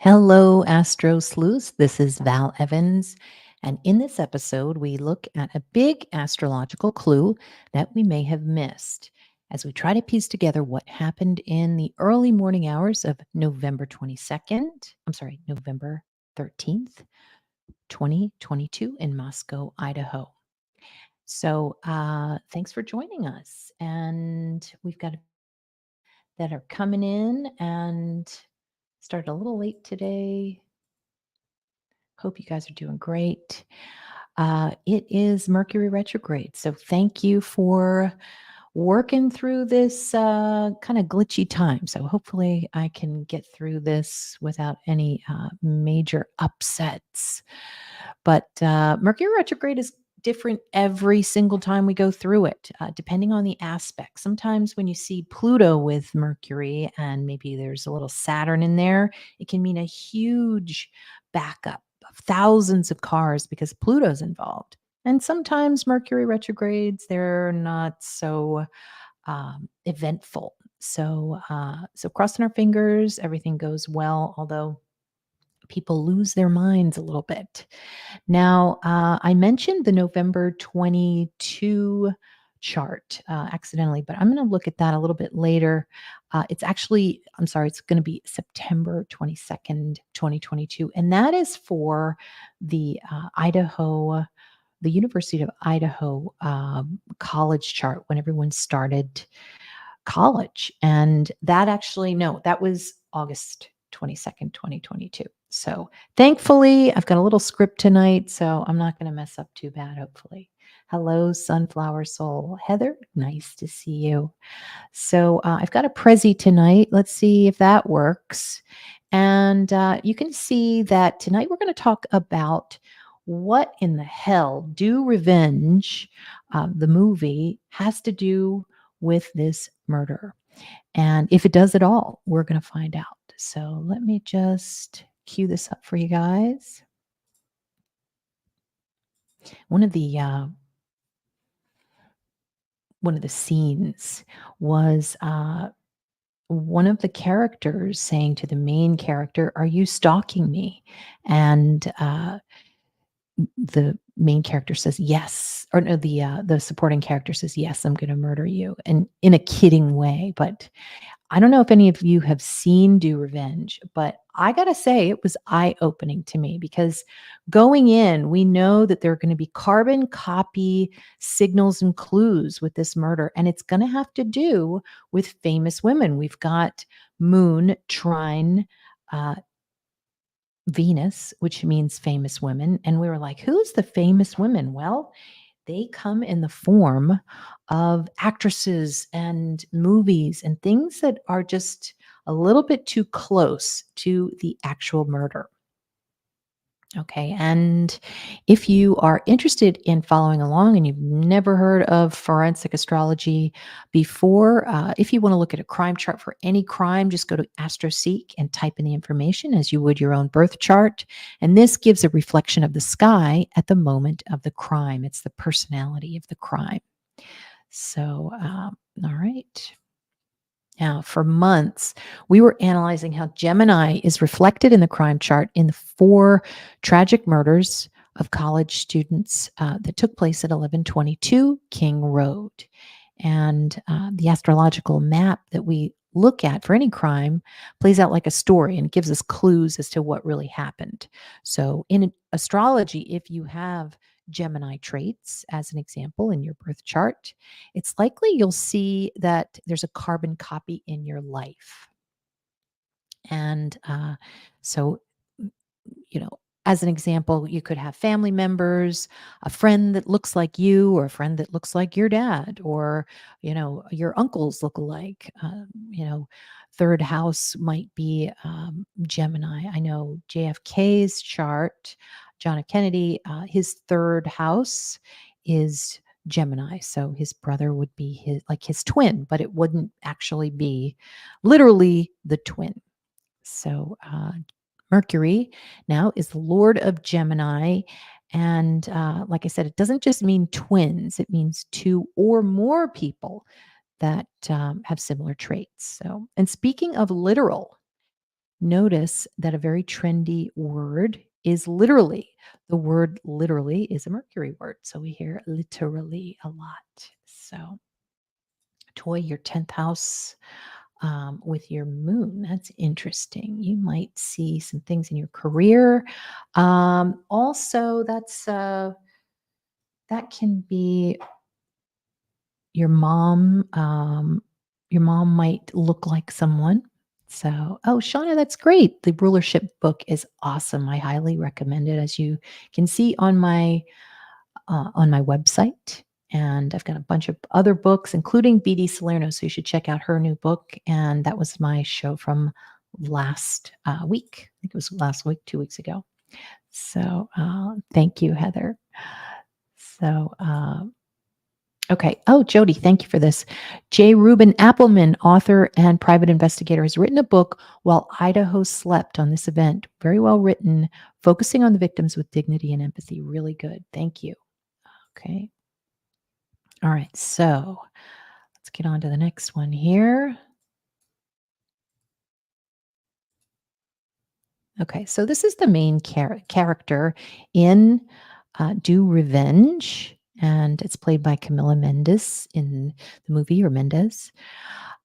Hello, Astro Sleuths. This is Val Evans. And in this episode, we look at a big astrological clue that we may have missed as we try to piece together what happened in the early morning hours of November 22nd. November 13th, 2022 in Moscow, Idaho. So thanks for joining us. And we've got that are coming in and started a little late today. Hope you guys are doing great. It is Mercury retrograde. So thank you for working through this kind of glitchy time. So hopefully I can get through this without any major upsets. But Mercury retrograde is different every single time we go through it, depending on the aspect. Sometimes when you see Pluto with Mercury and maybe there's a little Saturn in there, it can mean a huge backup of thousands of cars because Pluto's involved. And sometimes Mercury retrogrades, they're not so eventful. So crossing our fingers, everything goes well, although people lose their minds a little bit. Now, I mentioned the November 22 chart accidentally, but I'm going to look at that a little bit later. It's actually, I'm sorry, it's going to be September 22nd, 2022. And that is for the Idaho, the University of Idaho college chart when everyone started college. And that actually, no, that was August 22nd, 2022. So thankfully, I've got a little script tonight, so I'm not going to mess up too bad, hopefully. Hello, Sunflower Soul. Heather, nice to see you. So I've got a Prezi tonight. Let's see if that works. And you can see that tonight we're going to talk about what in the hell Do Revenge, the movie, has to do with this murder. And if it does at all, we're going to find out. So let me just cue this up for you guys. One of the scenes was one of the characters saying to the main character, "Are you stalking me?" And the main character says yes, or no, the supporting character says yes, I'm going to murder you, and in a kidding way. But I don't know if any of you have seen Do Revenge, but I got to say it was eye-opening to me because going in, we know that there are going to be carbon copy signals and clues with this murder, and it's going to have to do with famous women. We've got Moon trine Venus, which means famous women. And we were like, who's the famous women? Well, they come in the form of actresses and movies and things that are just a little bit too close to the actual murder. Okay. And if you are interested in following along and you've never heard of forensic astrology before, if you want to look at a crime chart for any crime, just go to AstroSeek and type in the information as you would your own birth chart. And this gives a reflection of the sky at the moment of the crime. It's the personality of the crime. So, all right. Now, for months, we were analyzing how Gemini is reflected in the crime chart in the 4 tragic murders of college students that took place at 1122 King Road. And the astrological map that we look at for any crime plays out like a story and gives us clues as to what really happened. So, in astrology, if you have Gemini traits, as an example, in your birth chart, it's likely you'll see that there's a carbon copy in your life. And so, you know, as an example, you could have family members, a friend that looks like you, or a friend that looks like your dad, or, your uncles look alike. Third house might be Gemini. I know JFK's chart, John F. Kennedy, his third house is Gemini. So his brother would be his twin, but it wouldn't actually be literally the twin. So Mercury now is the Lord of Gemini. And like I said, it doesn't just mean twins, it means 2 or more people that have similar traits. So, and speaking of literal, Notice that a very trendy word is literally. The word literally is a Mercury word. So we hear literally a lot. So, toy your 10th house with your moon. That's interesting. You might see some things in your career. Also, that can be your mom. Your mom might look like someone. So, oh, Shauna, that's great. The rulership book is awesome. I highly recommend it. As you can see on my website, and I've got a bunch of other books, including BD Salerno. So you should check out her new book. And that was my show from last week. I think it was last week, 2 weeks ago. So thank you, Heather. So, okay. Oh, Jody, thank you for this. J. Reuben Appelman, author and private investigator, has written a book while Idaho slept on this event. Very well written, focusing on the victims with dignity and empathy. Really good. Thank you. Okay. All right. So let's get on to the next one here. Okay. So this is the main character in Do Revenge, and it's played by Camila Mendes in the movie, or Mendes.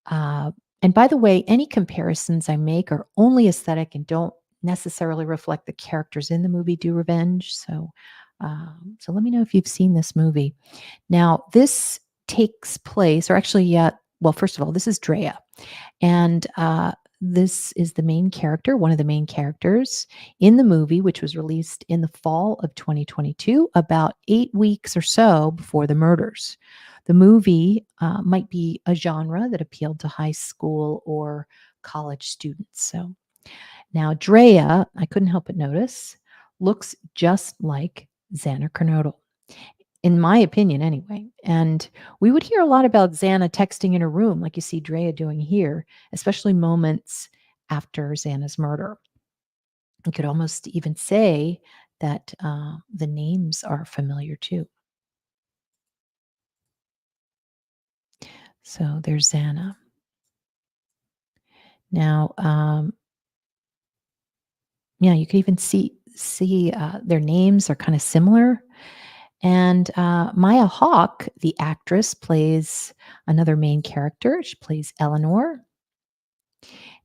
Uh, and by the way, any comparisons I make are only aesthetic and don't necessarily reflect the characters in the movie Do Revenge. So let me know if you've seen this movie. Now, this takes place, or actually, yeah, well, first of all, this is Drea. And this is the main character, one of the main characters in the movie, which was released in the fall of 2022, about 8 weeks or so before the murders. The movie might be a genre that appealed to high school or college students. So now Drea, I couldn't help but notice, looks just like Xana Kernodle, in my opinion anyway. And we would hear a lot about Xana texting in her room, like you see Drea doing here, especially moments after Xana's murder. You could almost even say that the names are familiar too. So there's Xana. Now, yeah, you could even see their names are kind of similar. And Maya Hawke, the actress, plays another main character. She plays Eleanor,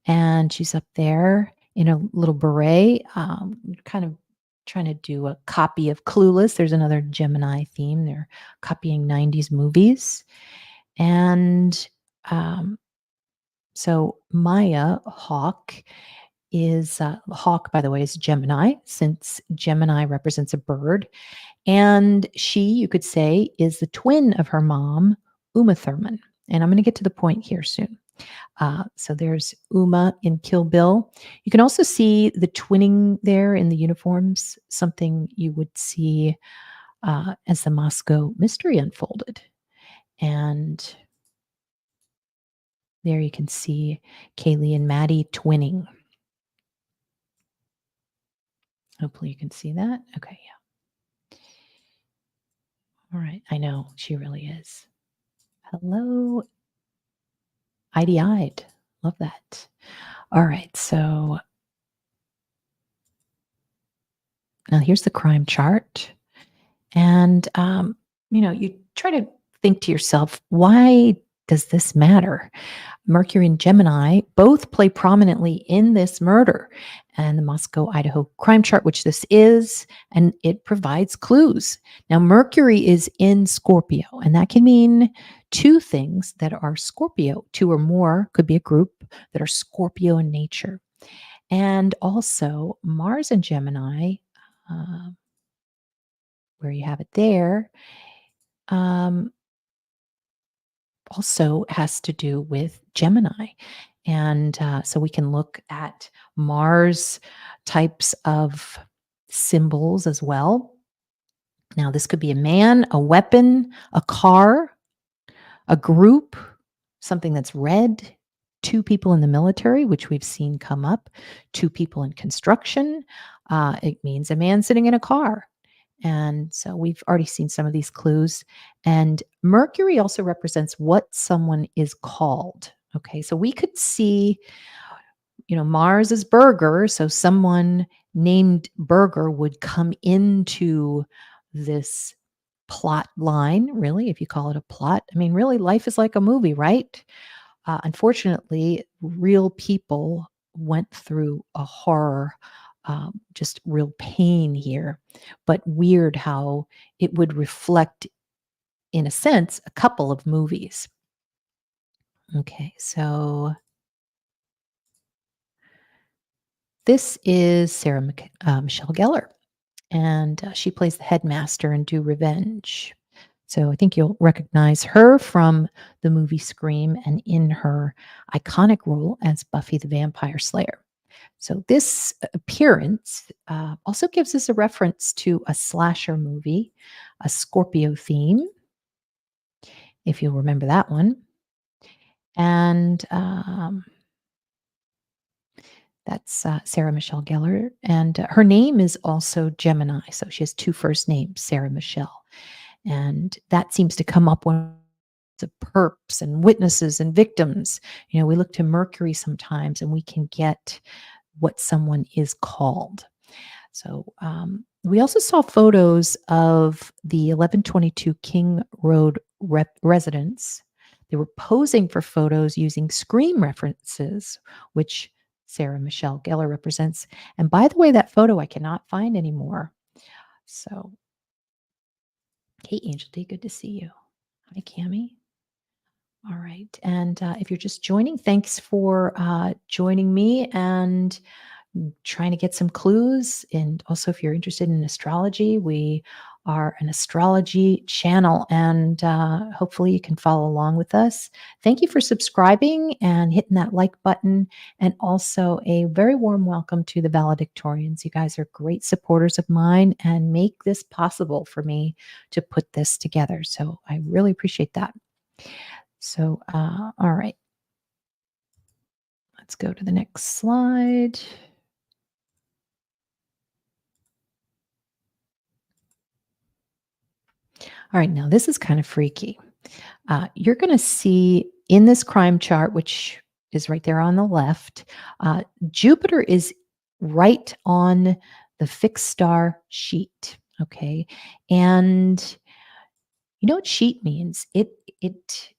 and she's up there in a little beret, kind of trying to do a copy of Clueless. There's another Gemini theme. They're copying 90s movies. And so Maya Hawke is, Hawke, by the way, is Gemini, since Gemini represents a bird. And she, you could say, is the twin of her mom, Uma Thurman. And I'm going to get to the point here soon. So there's Uma in Kill Bill. You can also see the twinning there in the uniforms, something you would see as the Moscow mystery unfolded. And there you can see Kaylee and Maddie twinning. Hopefully you can see that. Okay, yeah. All right. I know she really is. Hello, eyed. Love that. All right. So now here's the crime chart. And, you try to think to yourself, why does this matter? Mercury and Gemini both play prominently in this murder and the Moscow, Idaho crime chart, which this is, and it provides clues. Now, Mercury is in Scorpio, and that can mean two things that are Scorpio. Two or more could be a group that are Scorpio in nature. And also, Mars and Gemini, uh, where you have it there, um, also has to do with Gemini. And so we can look at Mars types of symbols as well. Now, this could be a man, a weapon, a car, a group, something that's red, two people in the military, which we've seen come up, two people in construction. It means a man sitting in a car. And so we've already seen some of these clues. And Mercury also represents what someone is called. Okay, so we could see, Mars is Burger, so someone named Burger would come into this plot line, really, if you call it a plot. I mean, really, life is like a movie, right? Unfortunately, real people went through a horror, just real pain here. But weird how it would reflect, in a sense, a couple of movies. Okay, so this is Sarah Michelle Gellar, and she plays the headmaster in Do Revenge. So I think you'll recognize her from the movie Scream and in her iconic role as Buffy the Vampire Slayer. So this appearance also gives us a reference to a slasher movie, a Scorpio theme, if you'll remember that one. And that's Sarah Michelle Gellar. And her name is also Gemini. So she has two first names, Sarah Michelle. And that seems to come up when the perps and witnesses and victims. We look to Mercury sometimes and we can get what someone is called. So we also saw photos of the 1122 King Road residence. They were posing for photos using Scream references, which Sarah Michelle Gellar represents. And by the way, that photo I cannot find anymore. So, hey, Angel D, good to see you. Hi, Cami. All right. And if you're just joining, thanks for joining me and trying to get some clues. And also, if you're interested in astrology, we are an astrology channel, and hopefully you can follow along with us. Thank you for subscribing and hitting that like button. And also a very warm welcome to the valedictorians. You guys are great supporters of mine and make this possible for me to put this together. So I really appreciate that. So, all right. Let's go to the next slide. All right, now this is kind of freaky. You're going to see in this crime chart, which is right there on the left, Jupiter is right on the fixed star Scheat. Okay. And you know what Scheat means? It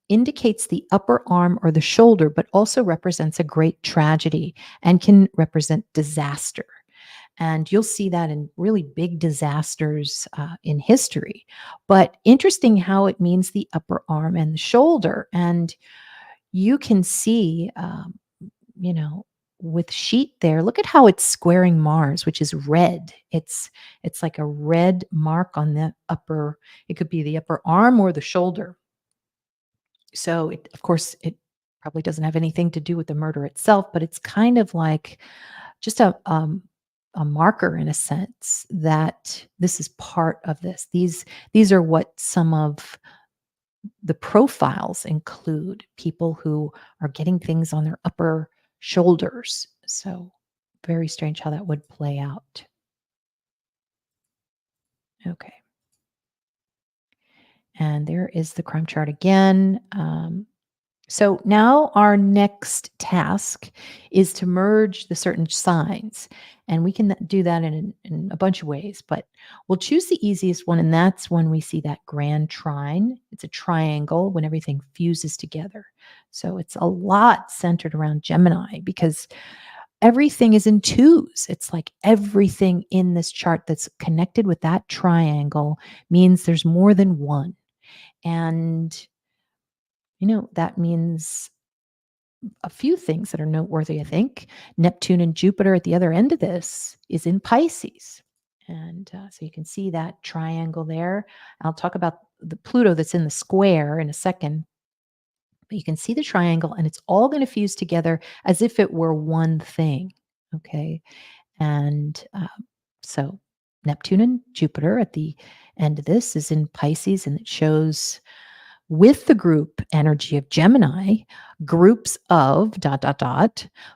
indicates the upper arm or the shoulder, but also represents a great tragedy and can represent disaster. And you'll see that in really big disasters in history. But interesting how it means the upper arm and the shoulder. And you can see, you know, with Scheat there, look at how it's squaring Mars, which is red. It's like a red mark on the upper. It could be the upper arm or the shoulder. So, of course, it probably doesn't have anything to do with the murder itself, but it's kind of like just a marker in a sense that this is part of this. These are what some of the profiles include, people who are getting things on their upper shoulders. So very strange how that would play out. Okay. And there is the crime chart again. So now our next task is to merge the certain signs. And we can do that in a bunch of ways, but we'll choose the easiest one. And that's when we see that grand trine. It's a triangle when everything fuses together. So it's a lot centered around Gemini because everything is in twos. It's like everything in this chart that's connected with that triangle means there's more than one. And that means a few things that are noteworthy, I think. Neptune and Jupiter at the other end of this is in Pisces. And so you can see that triangle there. I'll talk about the Pluto that's in the square in a second. But you can see the triangle, and it's all going to fuse together as if it were one thing. Okay. And so Neptune and Jupiter at the end of this is in Pisces, and it shows with the group energy of Gemini, groups of ...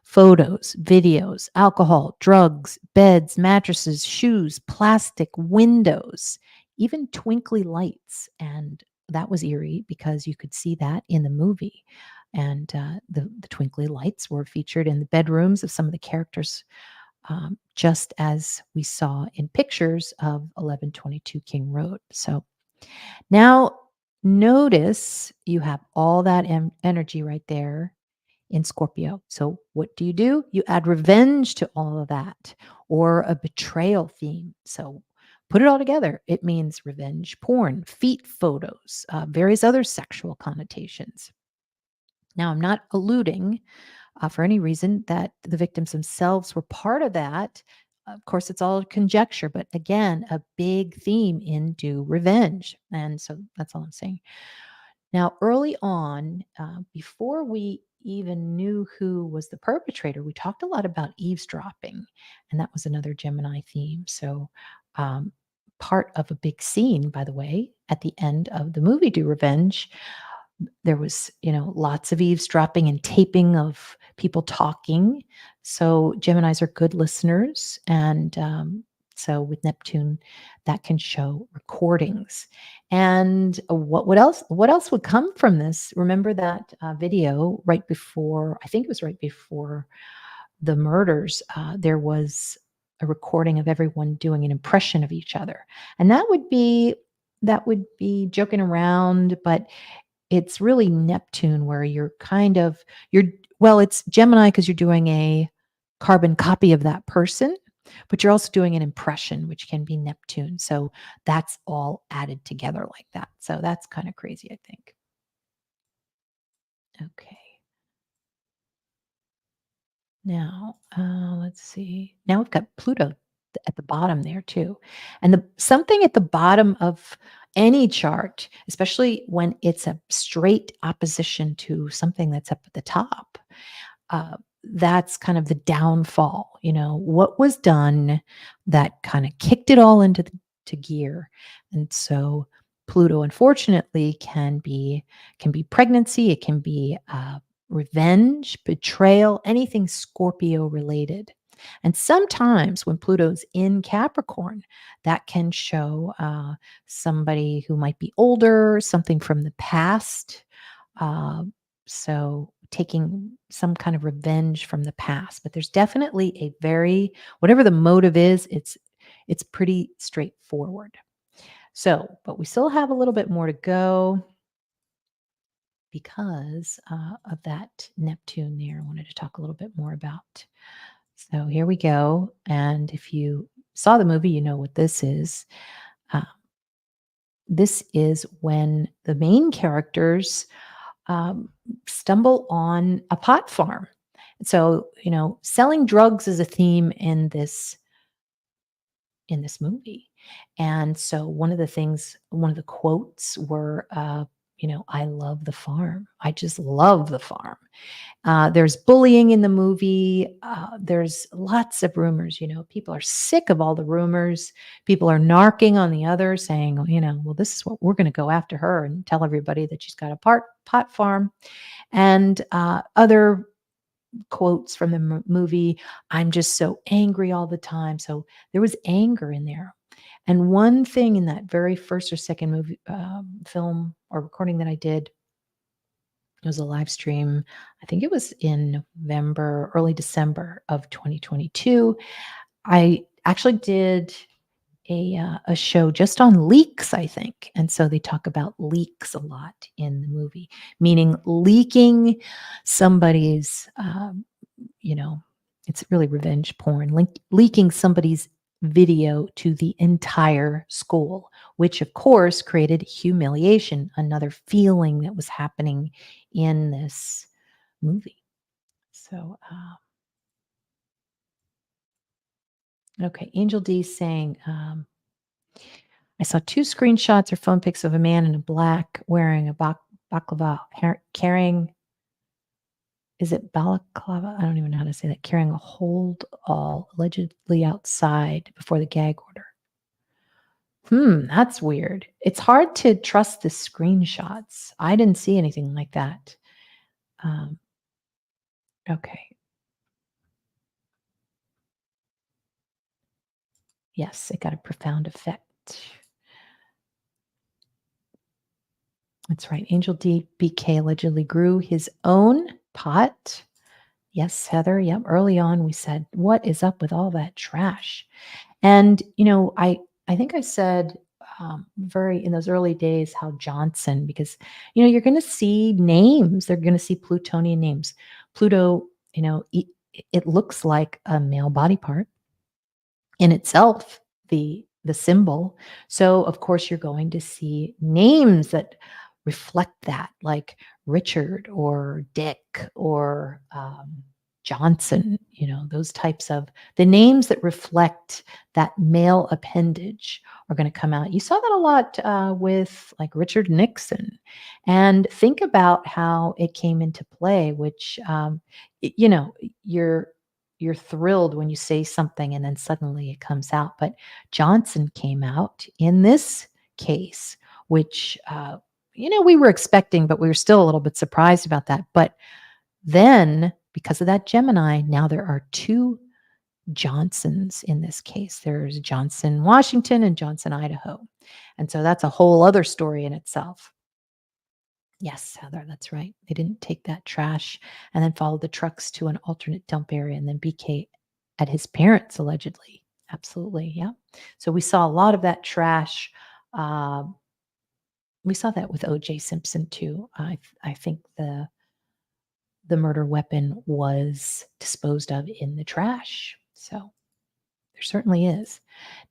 photos, videos, alcohol, drugs, beds, mattresses, shoes, plastic, windows, even twinkly lights. And that was eerie because you could see that in the movie. And the twinkly lights were featured in the bedrooms of some of the characters, just as we saw in pictures of 1122 King Road. So now notice you have all that energy right there in Scorpio. So what do? You add revenge to all of that, or a betrayal theme. So put it all together. It means revenge porn, feet photos, various other sexual connotations. Now, I'm not alluding for any reason that the victims themselves were part of that. Of course, it's all conjecture, but again, a big theme into revenge. And so that's all I'm saying. Now, early on, before we even knew who was the perpetrator, we talked a lot about eavesdropping, and that was another Gemini theme. So, um, part of a big scene, by the way, at the end of the movie Do Revenge, there was, lots of eavesdropping and taping of people talking. So Geminis are good listeners, and so with Neptune, that can show recordings. And what else? What else would come from this? Remember that video right before? I think it was right before the murders. There was a recording of everyone doing an impression of each other, and that would be joking around, but it's really Neptune where you're well, it's Gemini because you're doing a carbon copy of that person, but you're also doing an impression, which can be Neptune. So that's all added together like that. So that's kind of crazy, I think. Okay. Now, let's see. Now we've got Pluto at the bottom there too. And the something at the bottom of any chart, especially when it's a straight opposition to something that's up at the top, uh, that's kind of the downfall. What was done that kind of kicked it all into to gear. And so Pluto, unfortunately, can be pregnancy. It can be revenge, betrayal, anything Scorpio related. And sometimes when Pluto's in Capricorn, that can show somebody who might be older, something from the past. Uh, so taking some kind of revenge from the past. But there's definitely whatever the motive is, it's pretty straightforward. So, but we still have a little bit more to go because of that Neptune there. I wanted to talk a little bit more about. So here we go. And if you saw the movie, you know what this is. Uh, this is when the main characters um, stumble on a pot farm. So, selling drugs is a theme in this movie. And so one of the quotes were, I love the farm. I just love the farm. There's bullying in the movie. There's lots of rumors. People are sick of all the rumors. People are narking on the other, saying, well, this is what we're going to go after her and tell everybody that she's got a pot farm. And other quotes from the movie, I'm just so angry all the time. So there was anger in there. And one thing in that very first or second movie, film or recording that I did, it was a live stream. I think it was in November, early December of 2022. I actually did a show just on leaks, I think. And so they talk about leaks a lot in the movie, meaning leaking somebody's, it's really revenge porn, leaking somebody's video to the entire school, which of course created humiliation, another feeling that was happening in this movie. So, okay, Angel D saying, I saw two screenshots or phone pics of a man in a black wearing a baklava, carrying, is it balaclava? I don't even know how to say that. Carrying a hold all allegedly outside before the gag order. That's weird. It's hard to trust the screenshots. I didn't see anything like that. Okay. Yes, it got a profound effect. That's right. Angel BK allegedly grew his own pot. Yes, Heather. Yep. Early on, we said, what is up with all that trash? And, I think I said very in those early days how Johnson, because, you're going to see names, they're going to see Plutonian names. Pluto, it looks like a male body part in itself, the symbol. So of course you're going to see names that reflect that, like Richard or Dick or Johnson, those types of the names that reflect that male appendage are going to come out. You saw that a lot with like Richard Nixon. And think about how it came into play, which, you're thrilled when you say something and then suddenly it comes out. But Johnson came out in this case, which, we were expecting, but we were still a little bit surprised about that. But then, because of that Gemini, now there are two Johnsons in this case. There's Johnson, Washington, and Johnson, Idaho. And so that's a whole other story in itself. Yes, Heather, that's right. They didn't take that trash and then follow the trucks to an alternate dump area and then BK at his parents, allegedly. Absolutely. Yeah. So we saw a lot of that trash. Uh, we saw that with OJ Simpson too. I think the murder weapon was disposed of in the trash. So there certainly is.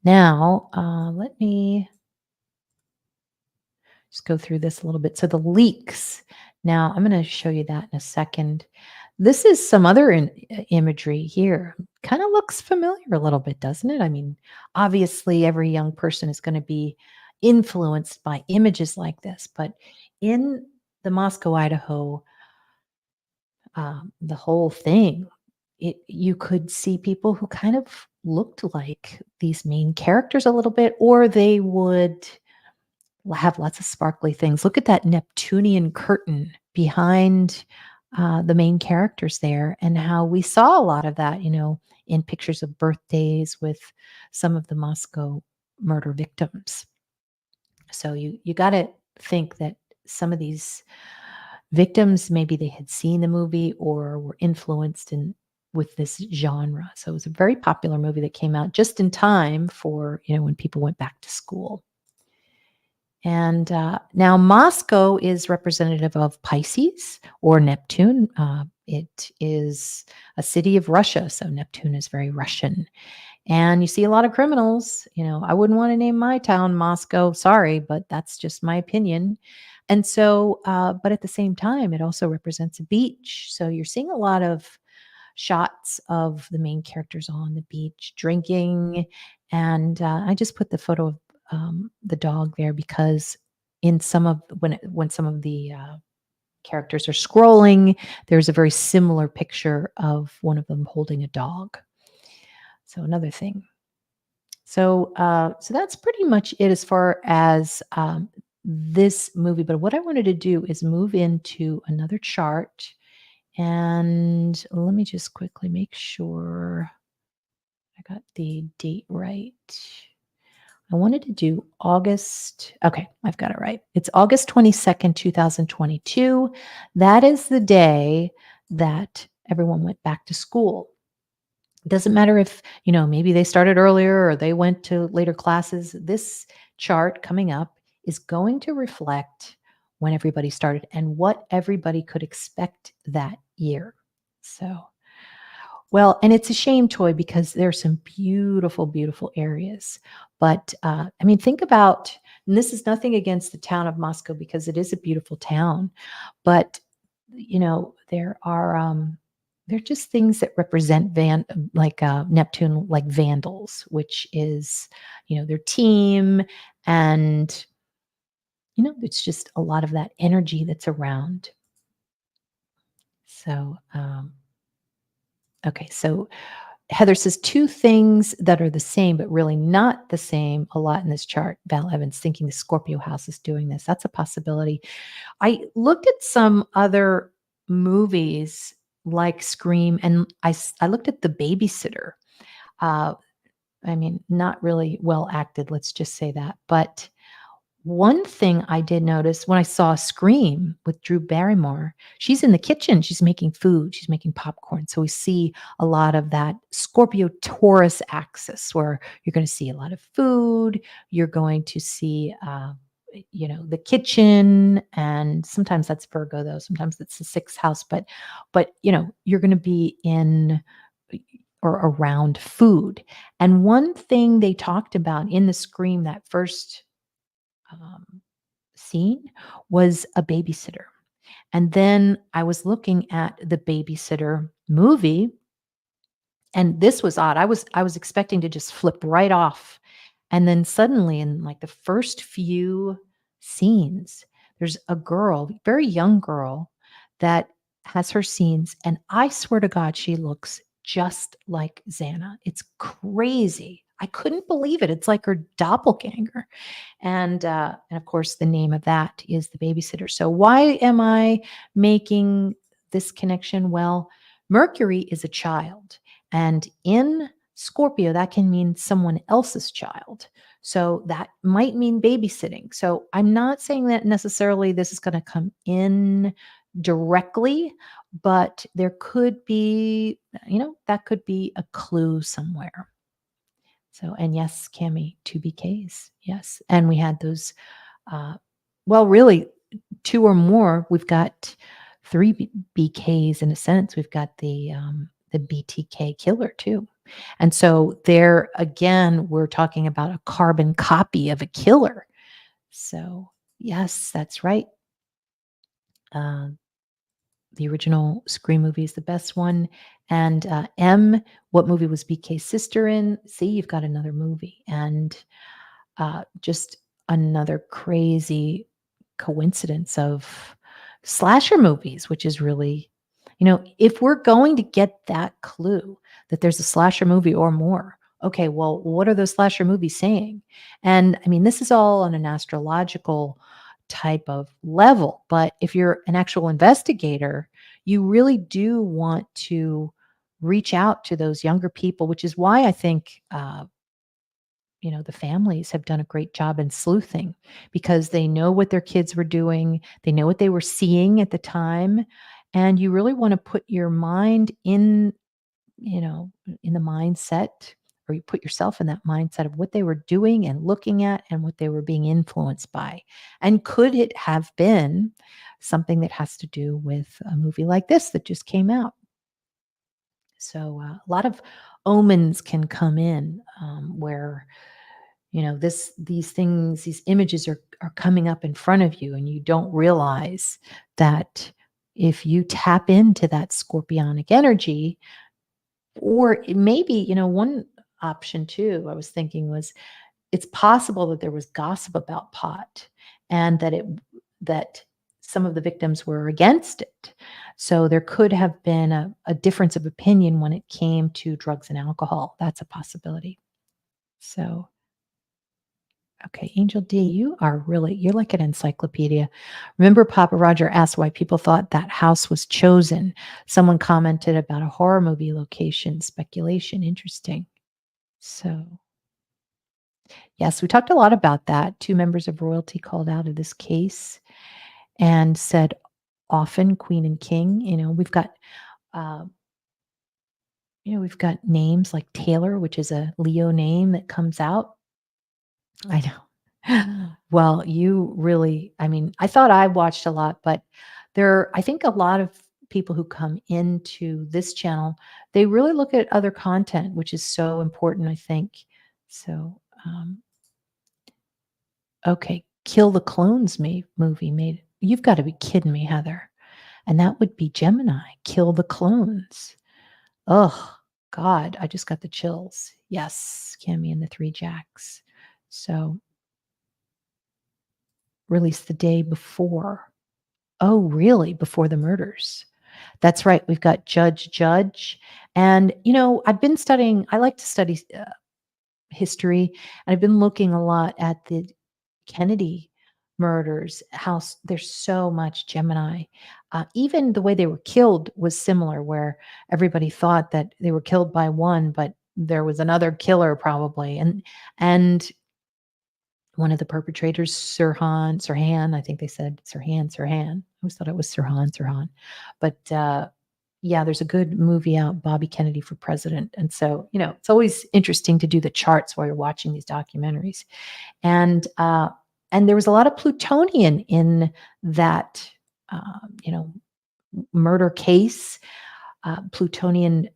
Now, let me just go through this a little bit. So the leaks. Now I'm going to show you that in a second. This is some other imagery here. Kind of looks familiar a little bit, doesn't it? I mean, obviously every young person is going to be influenced by images like this, but in the Moscow, Idaho, the whole thing, you could see people who kind of looked like these main characters a little bit, or they would have lots of sparkly things. Look at that Neptunian curtain behind the main characters there, and how we saw a lot of that, in pictures of birthdays with some of the Moscow murder victims. So you got to think that some of these victims, maybe they had seen the movie or were influenced in with this genre. So it was a very popular movie that came out just in time for, when people went back to school. And now Moscow is representative of Pisces or Neptune. It is a city of Russia, so Neptune is very Russian. And you see a lot of criminals. I wouldn't want to name my town Moscow. Sorry, but that's just my opinion. And so, but at the same time, it also represents a beach. So you're seeing a lot of shots of the main characters on the beach drinking. And I just put the photo of the dog there because in some of when some of the characters are scrolling, there's a very similar picture of one of them holding a dog. So another thing. So so that's pretty much it as far as this movie. But what I wanted to do is move into another chart. And let me just quickly make sure I got the date right. I wanted to do August. Okay, I've got it right. It's August 22nd, 2022. That is the day that everyone went back to school. It doesn't matter if, maybe they started earlier or they went to later classes. This chart coming up is going to reflect when everybody started and what everybody could expect that year. So, well, and it's a shame, Toy, because there's some beautiful, beautiful areas. But I mean, think about, and this is nothing against the town of Moscow because it is a beautiful town, but there are just things that represent Neptune, like vandals, which is their team, and it's just a lot of that energy that's around. So okay, so Heather says two things that are the same, but really not the same a lot in this chart. Val Evans thinking the Scorpio house is doing this. That's a possibility. I looked at some other movies like Scream, and I looked at The Babysitter. I mean, not really well acted, let's just say that. But One thing I did notice when I saw Scream with Drew Barrymore, she's in the kitchen, she's making food, she's making popcorn. So we see a lot of that Scorpio Taurus axis where you're going to see a lot of food, you're going to see the kitchen, and sometimes that's Virgo though, sometimes it's the sixth house, but you're going to be in or around food. And one thing they talked about in the Scream, that first um, scene, was a babysitter. And then I was looking at the Babysitter movie, and this was odd. I was expecting to just flip right off. And then suddenly in like the first few scenes, there's a girl, very young girl, that has her scenes, and I swear to God, she looks just like Xana. It's crazy. I couldn't believe it. It's like her doppelganger. And of course, the name of that is the Babysitter. So why am I making this connection? Well, Mercury is a child, and in Scorpio, that can mean someone else's child. So that might mean babysitting. So I'm not saying that necessarily this is going to come in directly, but there could be, that could be a clue somewhere. So, and yes, Cami, 2 BKs. Yes. And we had those, uh, well, really, two or more. We've got three BKs in a sense. We've got the BTK killer too. And so there again, we're talking about a carbon copy of a killer. So yes, that's right. Uh, the original Scream movie is the best one. And M, what movie was BK's sister in? See, you've got another movie. And just another crazy coincidence of slasher movies, which is really, if we're going to get that clue that there's a slasher movie or more, okay, well, what are those slasher movies saying? And I mean, this is all on an astrological type of level, but if you're an actual investigator, you really do want to reach out to those younger people, which is why I think the families have done a great job in sleuthing, because they know what their kids were doing, they know what they were seeing at the time, and you really want to put your mind in the mindset, or you put yourself in that mindset of what they were doing and looking at and what they were being influenced by. And could it have been something that has to do with a movie like this that just came out? So a lot of omens can come in, where these things, these images are coming up in front of you, and you don't realize that if you tap into that scorpionic energy, or maybe, one option too I was thinking was, it's possible that there was gossip about pot, and that some of the victims were against it. So there could have been a difference of opinion when it came to drugs and alcohol. That's a possibility. So okay, Angel D, you're like an encyclopedia. Remember, Papa Roger asked why people thought that house was chosen. Someone commented about a horror movie location, speculation. Interesting. So, yes, we talked a lot about that. Two members of royalty called out of this case and said often queen and king. Uh, we've got names like Taylor, which is a Leo name that comes out. I know. Well, I mean, I thought I watched a lot, but I think a lot of people who come into this channel, they really look at other content, which is so important, I think. So, okay, Kill the Clones movie made. You've got to be kidding me, Heather. And that would be Gemini, Kill the Clones. Oh, God, I just got the chills. Yes, Cammy and the Three Jacks. So, released the day before. Oh, really? Before the murders. That's right. We've got Judge. And, I've been studying, I like to study history. And I've been looking a lot at the Kennedy murders, how there's so much Gemini. Even the way they were killed was similar, where everybody thought that they were killed by one, but there was another killer probably. And one of the perpetrators, Sirhan, I think they said Sirhan. I always thought it was Sirhan. But yeah, there's a good movie out, Bobby Kennedy for President. And so, it's always interesting to do the charts while you're watching these documentaries. And there was a lot of plutonian in that, you know, murder case, plutonian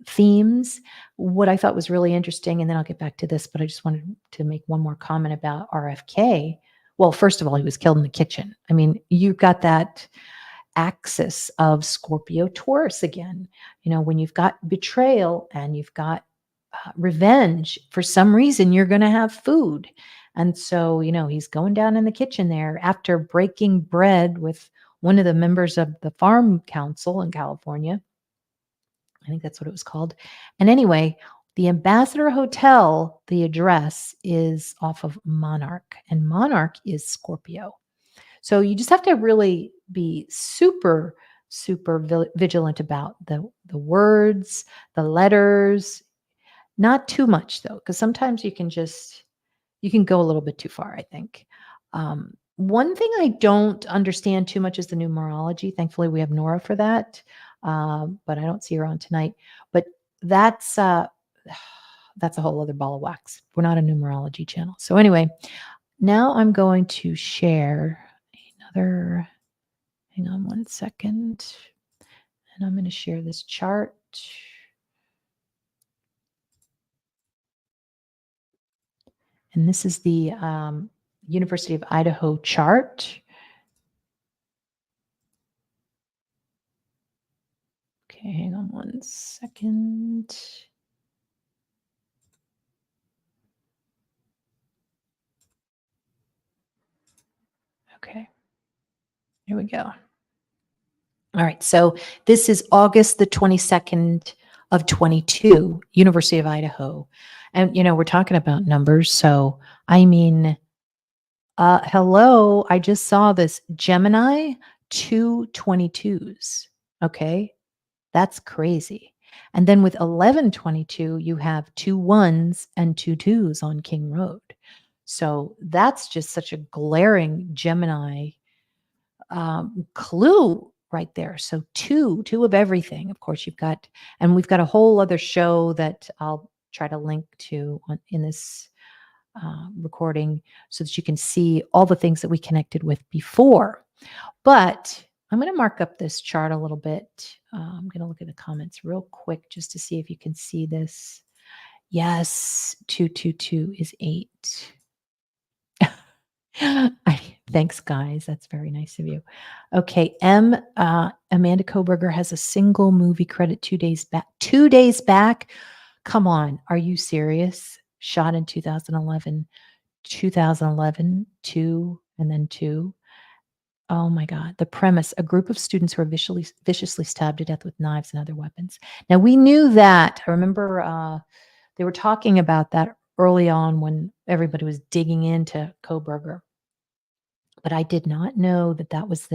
themes. What I thought was really interesting, and then I'll get back to this, but I just wanted to make one more comment about RFK. Well, first of all, he was killed in the kitchen. I mean, you've got that axis of Scorpio Taurus again. When you've got betrayal and you've got revenge, for some reason, you're going to have food. And so, he's going down in the kitchen there after breaking bread with one of the members of the farm council in California. I think that's what it was called. And anyway, the Ambassador Hotel, the address is off of Monarch, and Monarch is Scorpio. So you just have to really be super, super vigilant about the words, the letters. Not too much though, because sometimes you can go a little bit too far, I think. One thing I don't understand too much is the numerology. Thankfully, we have Nora for that, but I don't see her on tonight. But that's that's a whole other ball of wax. We're not a numerology channel. So anyway, now I'm going to share another. Hang on one second, and I'm going to share this chart. And this is the University of Idaho chart. Okay, hang on one second. Okay, here we go. All right, so this is August the 22nd of 22, University of Idaho. And, we're talking about numbers. So, I mean, hello, I just saw this Gemini, 2 22s. Okay, that's crazy. And then with 1122, you have 2 1s and 2 2s on King Road. So that's just such a glaring Gemini clue right there. So two of everything. Of course, and we've got a whole other show that I'll try to link to in this recording so that you can see all the things that we connected with before. But I'm going to mark up this chart a little bit. I'm going to look at the comments real quick just to see if you can see this. Yes, 222 is 8. Thanks, guys. That's very nice of you. Okay, Amanda Koberger has a single movie credit 2 days back. 2 days back? Come on, are you serious? Shot in 2011, 2, and then 2. Oh my God. The premise, a group of students who are viciously stabbed to death with knives and other weapons. Now, we knew that. I remember they were talking about that early on when everybody was digging into Koberger. But I did not know that was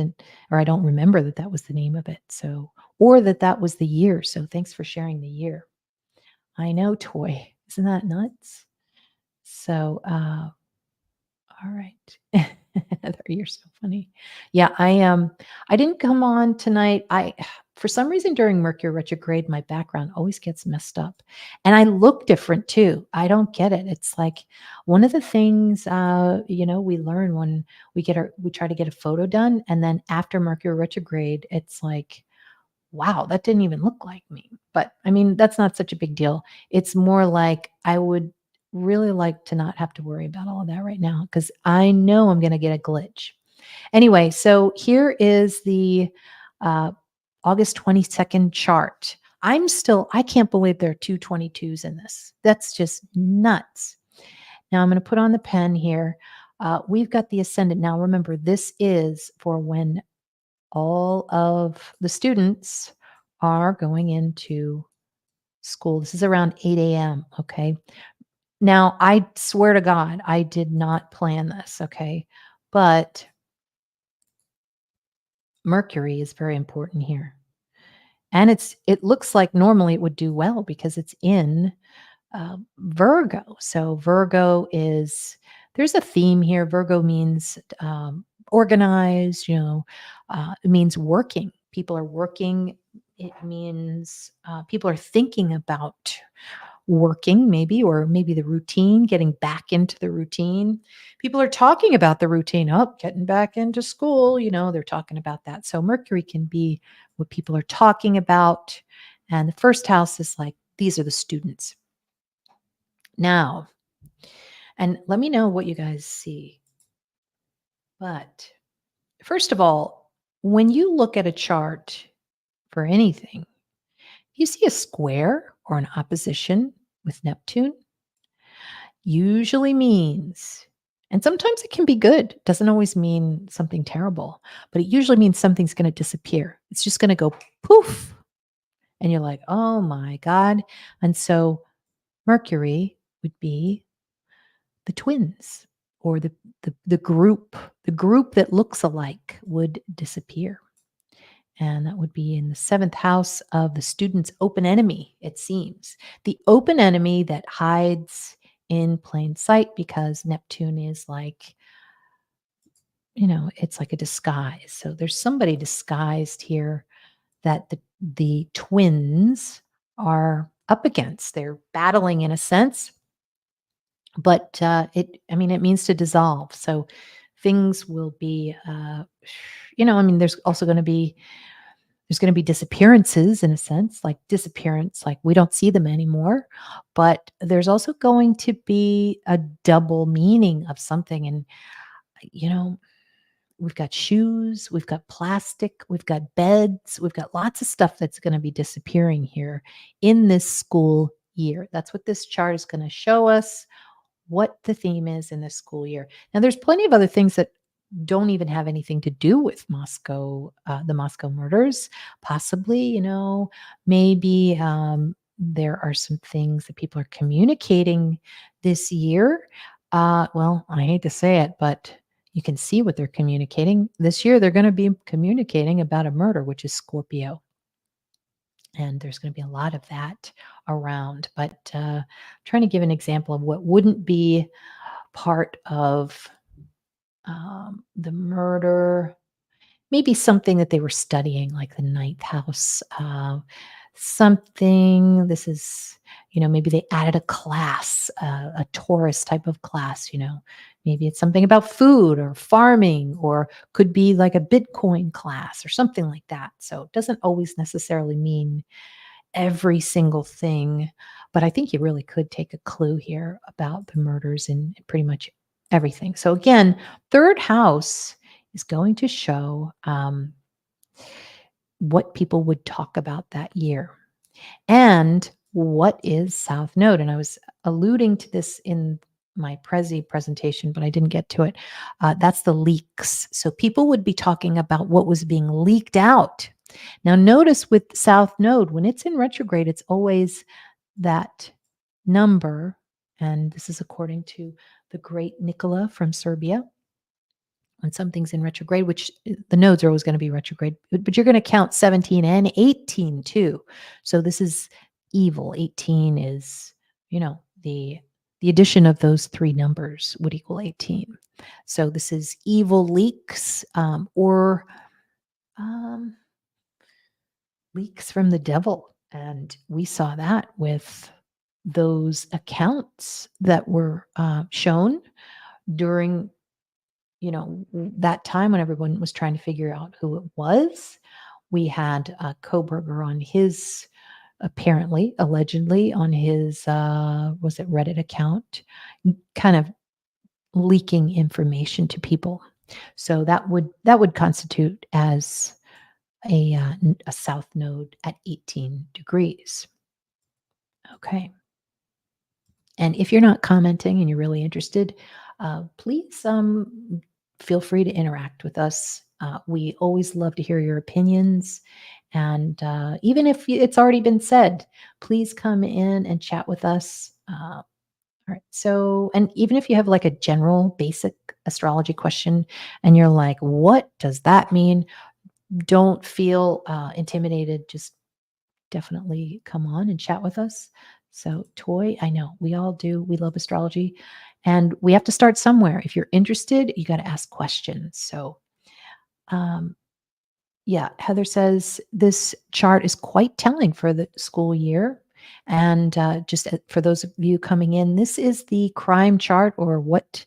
or I don't remember that was the name of it. So, or that was the year. So thanks for sharing the year. I know, Toy. Isn't that nuts? So, all right. You're so funny. Yeah, I didn't come on tonight. For some reason during Mercury retrograde, my background always gets messed up. And I look different too. I don't get it. It's like one of the things we learn when we try to get a photo done. And then after Mercury retrograde, it's like, wow, that didn't even look like me. But I mean, that's not such a big deal. It's more like I would really like to not have to worry about all of that right now because I know I'm going to get a glitch. Anyway, so here is the August 22nd chart. I can't believe there are 2 22s in this. That's just nuts. Now I'm going to put on the pen here. We've got the ascendant. Now remember, this is for when all of the students are going into school. This is around 8 a.m. Okay. Now, I swear to God, I did not plan this. Okay. But Mercury is very important here. And it looks like normally it would do well because it's in Virgo. So Virgo is there's a theme here. Virgo means organized, it means working. People are working. It means people are thinking about working, maybe, or maybe the routine, getting back into the routine. People are talking about the routine. Oh, getting back into school, they're talking about that. So Mercury can be what people are talking about. And the first house is like, these are the students. Now, and let me know what you guys see. But first of all, when you look at a chart for anything, you see a square or an opposition with Neptune, usually means, and sometimes it can be good, doesn't always mean something terrible, but it usually means something's going to disappear. It's just going to go poof. And you're like, oh my God. And so Mercury would be the twins or the group that looks alike would disappear. And that would be in the seventh house of the student's open enemy, it seems. The open enemy that hides in plain sight because Neptune is like, it's like a disguise. So there's somebody disguised here that the twins are up against. They're battling in a sense, but it means to dissolve. So things will be, there's also going to be disappearances in a sense, like disappearance, like we don't see them anymore. But there's also going to be a double meaning of something. And, we've got shoes, we've got plastic, we've got beds, we've got lots of stuff that's going to be disappearing here in this school year. That's what this chart is going to show us, what the theme is in this school year. Now, there's plenty of other things that don't even have anything to do with Moscow, the Moscow murders. Possibly, maybe there are some things that people are communicating this year. Well, I hate to say it, but you can see what they're communicating. This year, they're going to be communicating about a murder, which is Scorpio. And there's going to be a lot of that around. But trying to give an example of what wouldn't be part of the murder, maybe something that they were studying, like the ninth house, something. This is, maybe they added a class, a Taurus type of class, maybe it's something about food or farming, or could be like a Bitcoin class or something like that. So it doesn't always necessarily mean every single thing, but I think you really could take a clue here about the murders in pretty much everything. So again, third house is going to show what people would talk about that year. And what is South Node? And I was alluding to this in my Prezi presentation, but I didn't get to it. That's the leaks. So people would be talking about what was being leaked out. Now, notice with South Node, when it's in retrograde, it's always that number. And this is according to the great Nicola from Serbia. When something's in retrograde, which the nodes are always going to be retrograde, but you're going to count 17 and 18 too. So this is evil. 18 is, the addition of those three numbers would equal 18. So this is evil leaks, or leaks from the devil. And we saw that with those accounts that were shown during that time when everyone was trying to figure out who it was. We had Koberger on his, allegedly on his, was it Reddit account, kind of leaking information to people. So that would constitute as a south node at 18 degrees. Okay. And if you're not commenting and you're really interested, please feel free to interact with us. We always love to hear your opinions. And even if it's already been said, please come in and chat with us. All right. So, and even if you have like a general basic astrology question and you're like, what does that mean? Don't feel intimidated. Just definitely come on and chat with us. So, Toy, I know we all do. We love astrology. And we have to start somewhere. If you're interested, you got to ask questions. So, um, yeah, Heather says this chart is quite telling for the school year. And just for those of you coming in, this is the crime chart, or what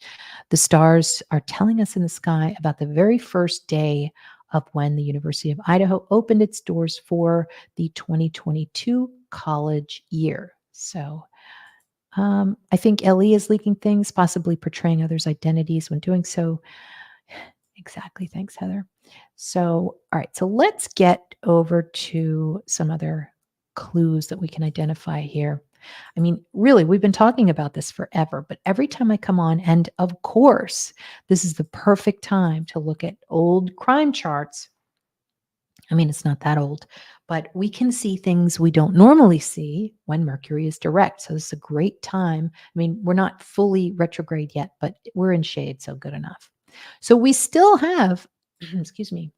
the stars are telling us in the sky about the very first day of when the University of Idaho opened its doors for the 2022 college year. So I think Ellie is leaking things, possibly portraying others' identities when doing so. Exactly. Thanks, Heather. So, all right. So let's get over to some other clues that we can identify here. I mean, really, we've been talking about this forever, but every time I come on, and of course, this is the perfect time to look at old crime charts. I mean, it's not that old, but we can see things we don't normally see when Mercury is direct. So this is a great time. I mean, we're not fully retrograde yet, but we're in shade, so good enough. So we still have, excuse me,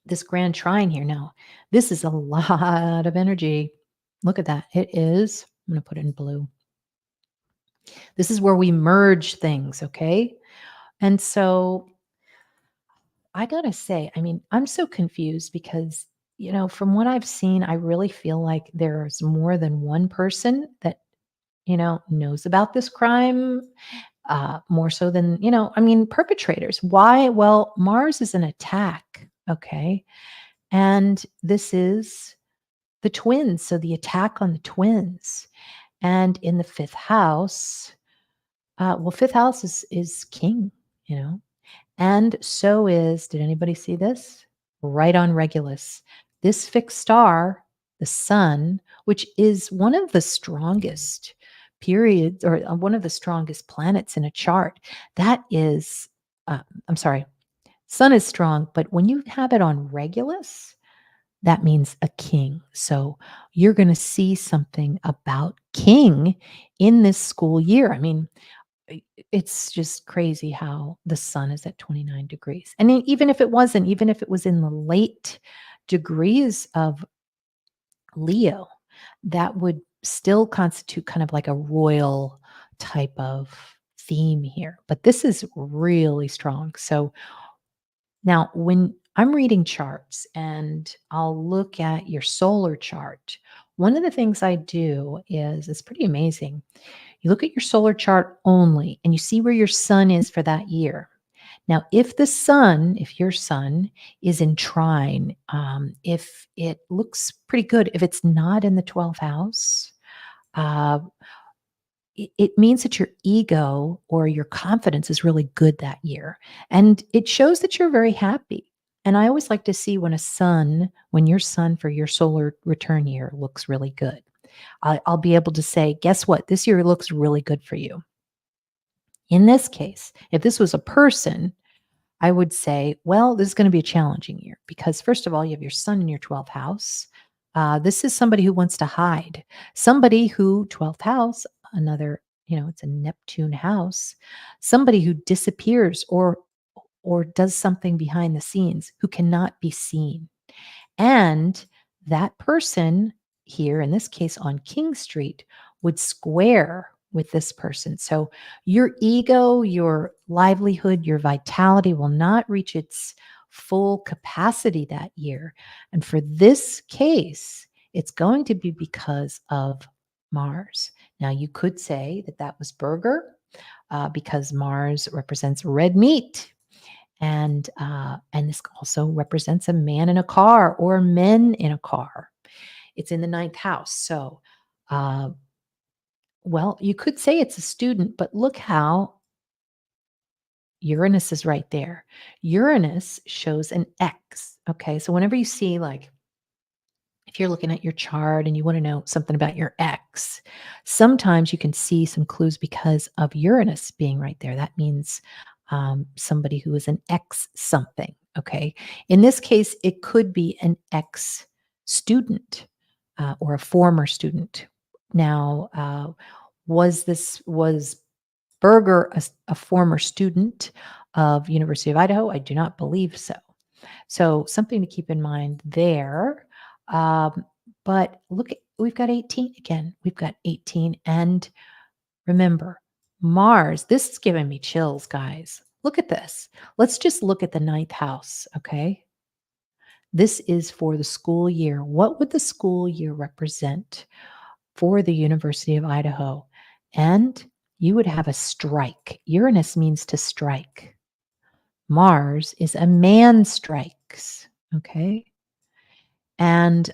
this grand trine here now. This is a lot of energy. Look at that. It is, I'm going to put it in blue. This is where we merge things, okay? And so I got to say, I mean, I'm so confused because, from what I've seen, I really feel like there's more than one person that, knows about this crime, more so than, I mean, perpetrators. Why? Well, Mars is an attack, okay? And this is the twins. So the attack on the twins. And in the fifth house, well, fifth house is king, you know. And so is, did anybody see this? Right on Regulus. This fixed star, the sun, which is one of the strongest periods, or one of the strongest planets in a chart, that is, I'm sorry, sun is strong, but when you have it on Regulus, that means a king. So you're going to see something about king in this school year. I mean, it's just crazy how the sun is at 29 degrees. And even if it wasn't, even if it was in the late degrees of Leo, that would still constitute kind of like a royal type of theme here. But this is really strong. So now, when I'm reading charts and I'll look at your solar chart, one of the things I do is, it's pretty amazing. You look at your solar chart only and you see where your sun is for that year. Now, if your sun is in trine, if it looks pretty good, if it's not in the 12th house, uh, it means that your ego or your confidence is really good that year. And it shows that you're very happy. And I always like to see when your sun for your solar return year looks really good. I'll be able to say, guess what? This year looks really good for you. In this case, if this was a person, I would say, well, this is going to be a challenging year because, first of all, you have your sun in your 12th house. This is somebody who wants to hide, somebody who, 12th house, another, it's a Neptune house, somebody who disappears or does something behind the scenes who cannot be seen. And that person here, in this case on King Street, would square with this person. So your ego, your livelihood, your vitality will not reach its full capacity that year. And for this case, it's going to be because of Mars. Now, you could say that that was Burger, because Mars represents red meat. And this also represents a man in a car or men in a car. It's in the ninth house. So, uh, well, you could say it's a student, but look how Uranus is right there. Uranus shows an X. Okay. So whenever you see, like, if you're looking at your chart and you want to know something about your X, sometimes you can see some clues because of Uranus being right there. That means somebody who is an X something. Okay. In this case, it could be an ex student, or a former student. Now, was Berger a former student of University of Idaho? I do not believe so. So something to keep in mind there. Um, but look, we've got 18 again. We've got 18. And remember, Mars, this is giving me chills, guys. Look at this. Let's just look at the ninth house, okay? This is for the school year. What would the school year represent for the University of Idaho? And you would have a strike. Uranus means to strike. Mars is a man strikes, okay? And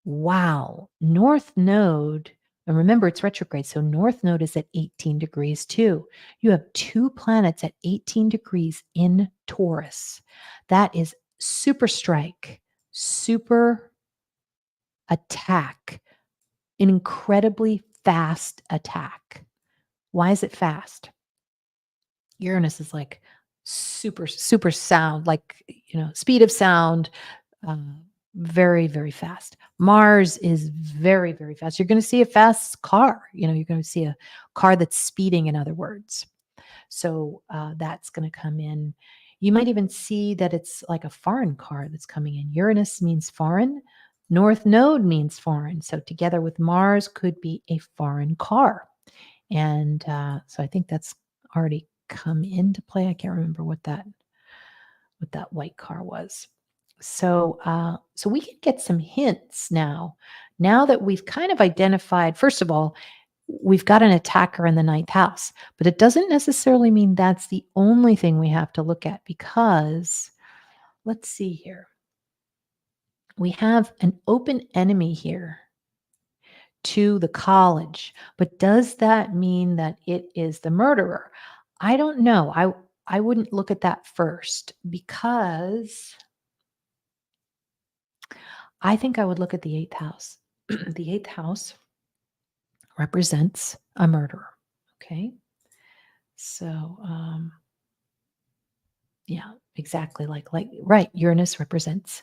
wow, North Node, and remember it's retrograde, so North Node is at 18 degrees too. You have two planets at 18 degrees in Taurus. That is super strike, super attack, an incredibly fast attack. Why is it fast? Uranus is like super, super sound, like, speed of sound, very, very fast. Mars is very, very fast. You're going to see a fast car. You're going to see a car that's speeding, in other words. So that's going to come in. You might even see that it's like a foreign car that's coming in. Uranus means foreign. North Node means foreign. So together with Mars could be a foreign car. And so I think that's already come into play. I can't remember what that white car was. So so we can get some hints now that we've kind of identified. First of all, we've got an attacker in the ninth house, but it doesn't necessarily mean that's the only thing we have to look at, because let's see here. We have an open enemy here to the college, but does that mean that it is the murderer? I don't know. I wouldn't look at that first, because I think I would look at the eighth house. The eighth house represents a murderer. Okay. So, yeah, exactly. Like, right. Uranus represents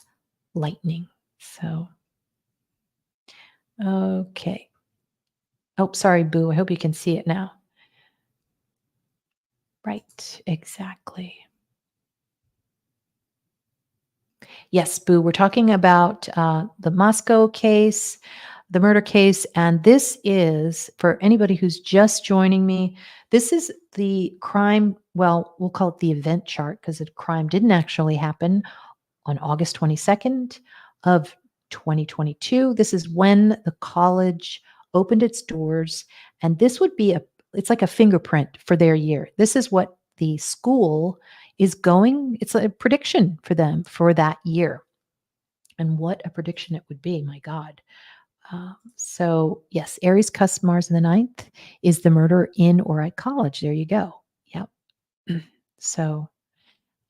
lightning. So, okay. Oh, sorry, Boo. I hope you can see it now. Right. Exactly. Yes, Boo. We're talking about the Moscow case, the murder case. And this is, for anybody who's just joining me, this is the crime. Well, we'll call it the event chart, because the crime didn't actually happen on August 22nd of 2022. This is when the college opened its doors. And this would be it's like a fingerprint for their year. This is what the school is going, it's a prediction for them for that year. And what a prediction it would be, my God. So yes, Aries cusp Mars in the ninth is the murder in or at college. There you go. Yep. So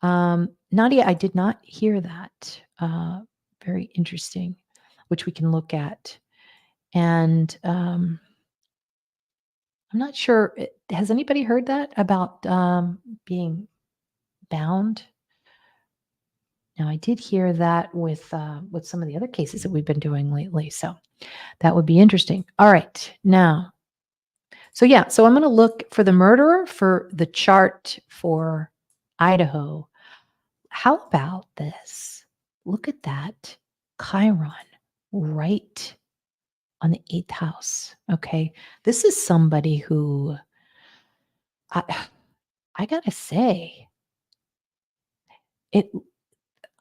Nadia, I did not hear that. Very interesting, which we can look at. And I'm not sure. Has anybody heard that about being bound? Now, I did hear that with some of the other cases that we've been doing lately. So that would be interesting. All right. Now, so yeah, so I'm going to look for the murderer for the chart for Idaho. How about this? Look at that Chiron right on the eighth house. Okay. This is somebody who I gotta say,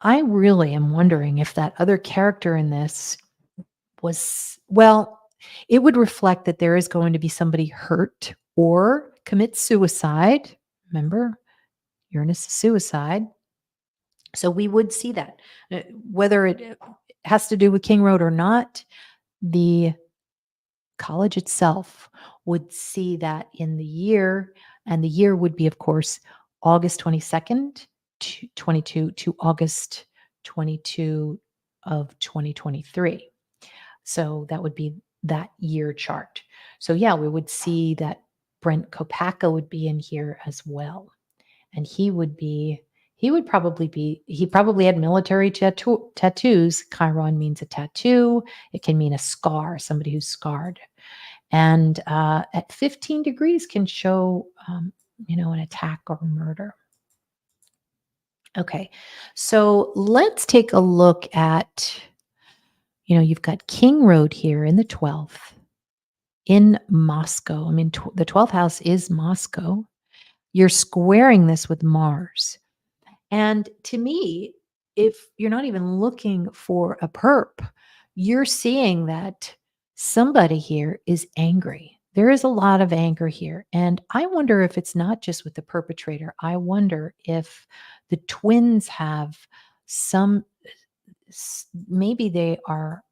I really am wondering if that other character in this was, well, it would reflect that there is going to be somebody hurt or commit suicide. Remember, Uranus is suicide. So we would see that. Whether it has to do with King Road or not, the college itself would see that in the year, and the year would be, of course, August 22nd, 22 to August 22 of 2023. So that would be that year chart. So yeah, we would see that Brent Kopacka would be in here as well. And he probably had military tattoos. Chiron means a tattoo. It can mean a scar, somebody who's scarred. And at 15 degrees can show, an attack or murder. Okay, so let's take a look at, you've got King Road here in the 12th in Moscow. I mean, the 12th house is Moscow. You're squaring this with Mars. And to me, if you're not even looking for a perp, you're seeing that somebody here is angry. There is a lot of anger here. And I wonder if it's not just with the perpetrator. I wonder if the twins have some, maybe they are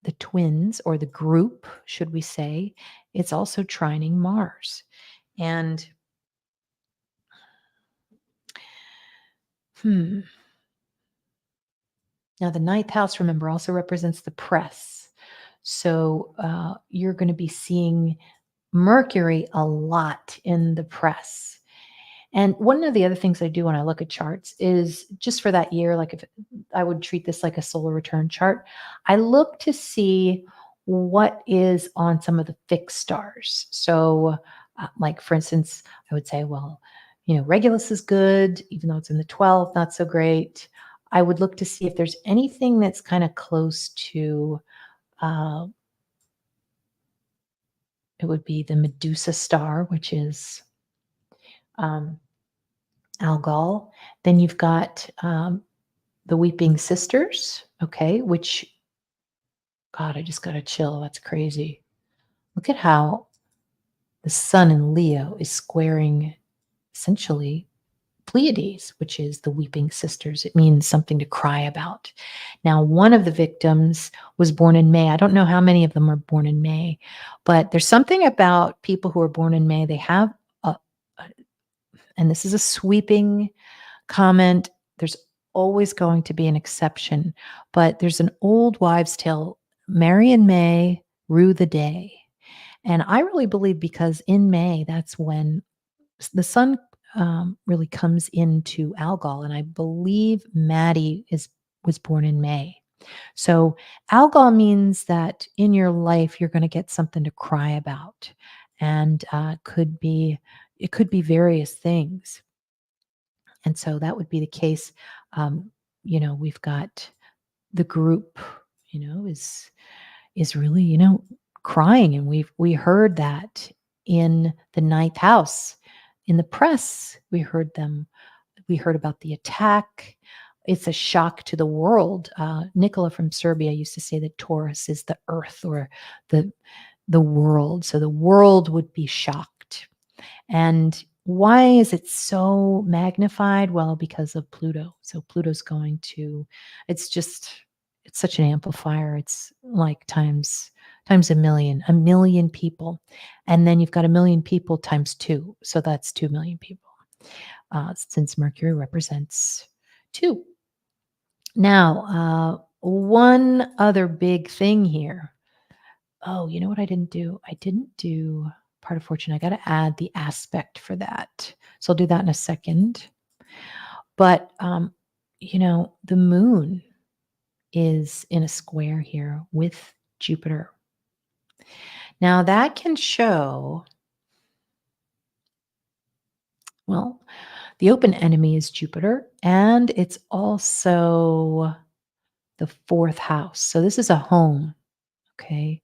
the twins or the group, should we say. It's also trining Mars. And now the ninth house, remember, also represents the press. So you're going to be seeing Mercury a lot in the press. And one of the other things I do when I look at charts is just for that year, like if I would treat this like a solar return chart, I look to see what is on some of the fixed stars. So, like for instance, I would say, well, Regulus is good, even though it's in the 12th, not so great. I would look to see if there's anything that's kind of close to, uh, it would be the Medusa star, which is um, Algol. Then you've got the Weeping Sisters, okay, which, God, I just got a chill. That's crazy. Look at how the sun in Leo is squaring essentially Pleiades, which is the Weeping Sisters. It means something to cry about. Now, one of the victims was born in May. I don't know how many of them are born in May, but there's something about people who are born in May. They have and this is a sweeping comment. There's always going to be an exception, but there's an old wives' tale, marry in May, rue the day. And I really believe because in May, that's when the sun really comes into Algol. And I believe Maddie was born in May. So Algol means that in your life, you're going to get something to cry about. And it could be various things. And so that would be the case. We've got the group, is really, crying. And we heard that in the ninth house. In the press, we heard about the attack. It's a shock to the world. Nicola from Serbia used to say that Taurus is the earth or the world. So the world would be shocked. And why is it so magnified? Well, because of Pluto. So Pluto's it's such an amplifier. It's like times a million people. And then you've got a million people times 2. So that's 2 million people, since Mercury represents 2. Now, one other big thing here. Oh, you know what I didn't do? I didn't do part of fortune. I got to add the aspect for that. So I'll do that in a second. But, the moon is in a square here with Jupiter. Now that can show, well, the open enemy is Jupiter, and it's also the 4th house. So this is a home, okay?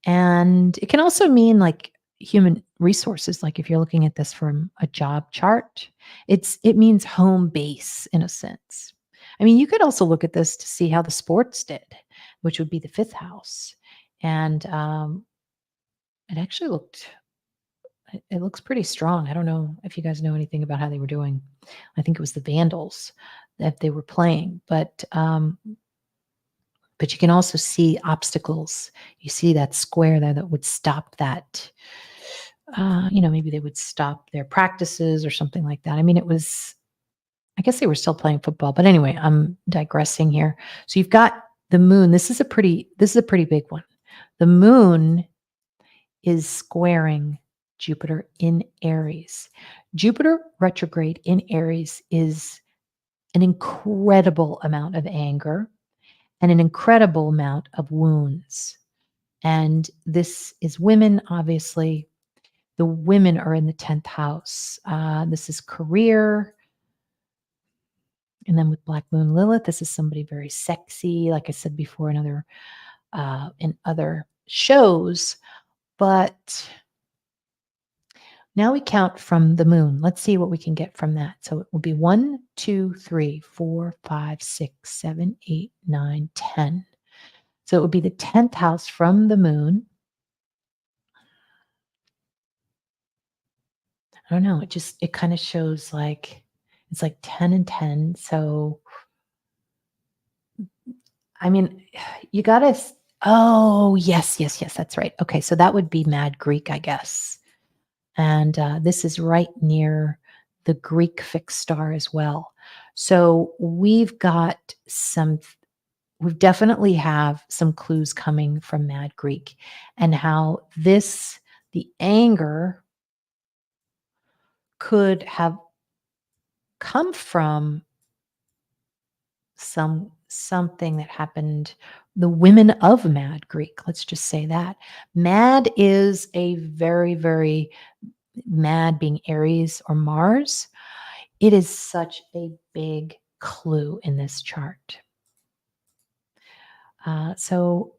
And it can also mean like human resources. Like if you're looking at this from a job chart, it means home base in a sense. I mean, you could also look at this to see how the sports did, which would be the 5th house. And it actually it looks pretty strong. I don't know if you guys know anything about how they were doing. I think it was the Vandals that they were playing, but you can also see obstacles. You see that square there that would stop that. Maybe they would stop their practices or something like that. I mean, I guess they were still playing football, but anyway, I'm digressing here. So you've got the moon. This is a pretty big one. The moon is squaring Jupiter in Aries. Jupiter retrograde in Aries is an incredible amount of anger and an incredible amount of wounds. And this is women, obviously. The women are in the 10th house. This is career. And then with Black Moon Lilith, this is somebody very sexy. Like I said before in other shows, But now we count from the moon. Let's see what we can get from that. So it will be 1, 2, 3, 4, 5, 6, 7, 8, 9, 10. So it would be the 10th house from the moon. I don't know. It kind of shows like it's like 10 and 10. So, I mean, you got to, oh, yes, yes, yes, that's right. Okay. So that would be Mad Greek, I guess. And this is right near the Greek fixed star as well. So we've got we definitely have some clues coming from Mad Greek and how the anger could have come from something that happened, the women of Mad Greek, let's just say that. Mad is a very, very mad, being Aries or Mars. It is such a big clue in this chart. So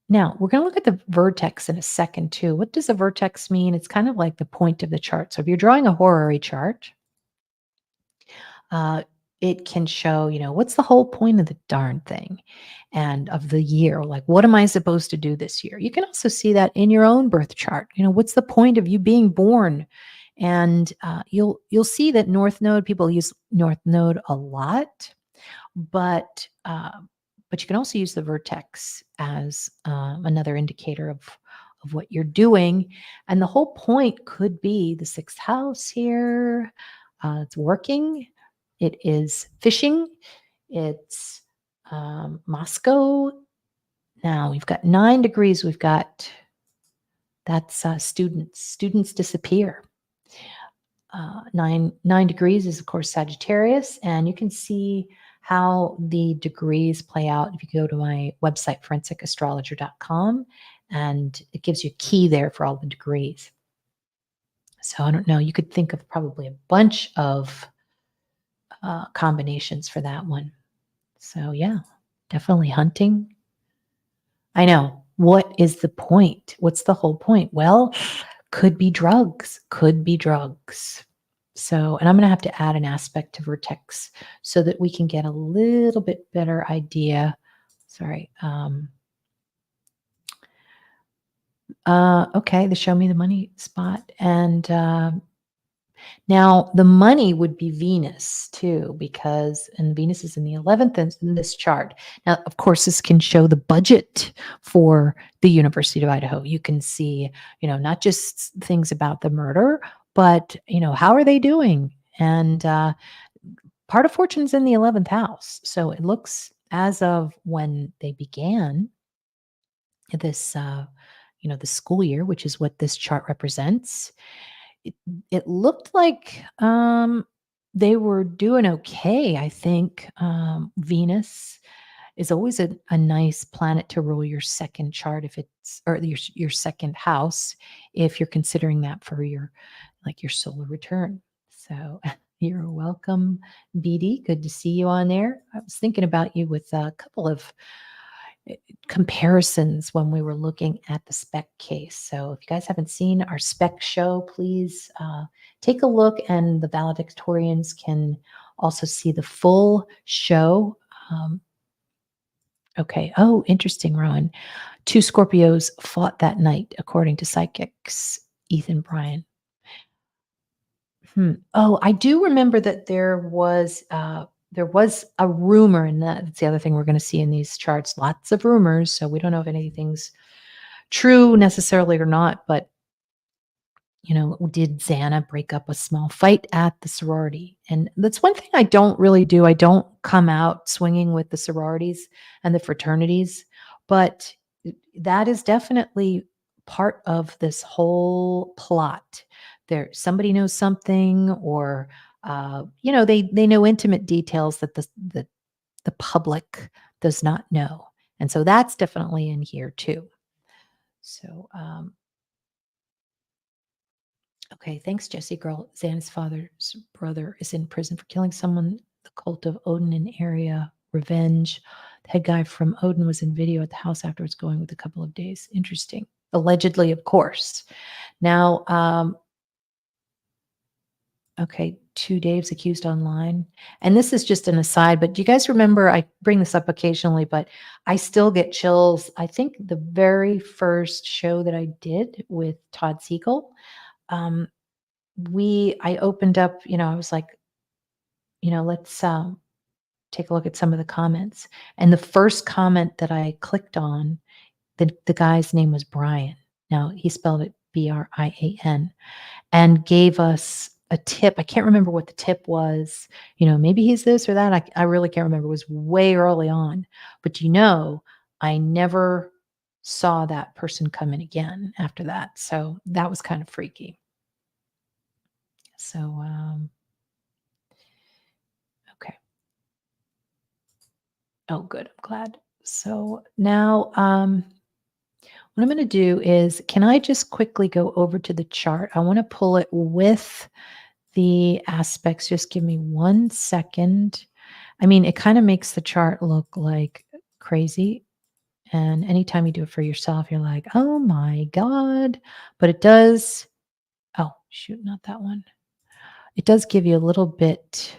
now we're going to look at the vertex in a second too. What does a vertex mean? It's kind of like the point of the chart. So if you're drawing a horary chart, it can show, what's the whole point of the darn thing and of the year? Like, what am I supposed to do this year? You can also see that in your own birth chart. What's the point of you being born? And you'll see that North Node, people use North Node a lot, but you can also use the vertex as another indicator of what you're doing. And the whole point could be the 6th house here. It's working. It is fishing. It's Moscow. Now we've got 9 degrees. That's students. Students disappear. 9 degrees is, of course, Sagittarius. And you can see how the degrees play out if you go to my website, forensicastrologer.com. And it gives you a key there for all the degrees. So I don't know. You could think of probably a bunch of combinations for that one. So yeah, definitely hunting. I know. What is the point? What's the whole point? Well, could be drugs. Could be drugs. So, and I'm going to have to add an aspect to vertex so that we can get a little bit better idea. Sorry. Okay, the show me the money spot. And now the money would be Venus too, and Venus is in the 11th in this chart. Now, of course, this can show the budget for the University of Idaho. You can see, not just things about the murder, but, how are they doing? And part of fortune's in the 11th house. So it looks as of when they began this, the school year, which is what this chart represents. It looked like they were doing okay. I think Venus is always a nice planet to rule your second chart or your second house if you're considering that for your solar return. So you're welcome, BD. Good to see you on there. I was thinking about you with a couple of comparisons when we were looking at the spec case. So if you guys haven't seen our spec show, please take a look, and the valedictorians can also see the full show. Okay. Oh, interesting, Rowan. 2 Scorpios fought that night, according to psychics Ethan Bryan. Oh, I do remember that there was a rumor, and that's the other thing we're going to see in these charts. Lots of rumors, so we don't know if anything's true necessarily or not. But did Xana break up a small fight at the sorority? And that's one thing I don't really do. I don't come out swinging with the sororities and the fraternities, but that is definitely part of this whole plot. Somebody knows something, or they know intimate details that the public does not know, and so that's definitely in here too. So okay, thanks, Jesse Girl. Xana's father's brother is in prison for killing someone. The cult of Odin in area. Revenge. The head guy from Odin was in video at the house afterwards, going with a couple of days. Interesting. Allegedly, of course. Now, okay, 2 Daves accused online. And this is just an aside, but do you guys remember, I bring this up occasionally, but I still get chills. I think the very first show that I did with Todd Siegel, um, I opened up, I was like, let's take a look at some of the comments. And the first comment that I clicked on, the guy's name was Brian. Now he spelled it Brian, and gave us a tip. I can't remember what the tip was. Maybe he's this or that. I really can't remember. It was way early on. But I never saw that person come in again after that. So that was kind of freaky. So, okay. Oh, good. I'm glad. So now, what I'm going to do is, can I just quickly go over to the chart? I want to pull it with the aspects. Just give me 1 second. I mean, it kind of makes the chart look like crazy. And anytime you do it for yourself, you're like, oh my God. But it does. Oh, shoot, not that one. It does give you a little bit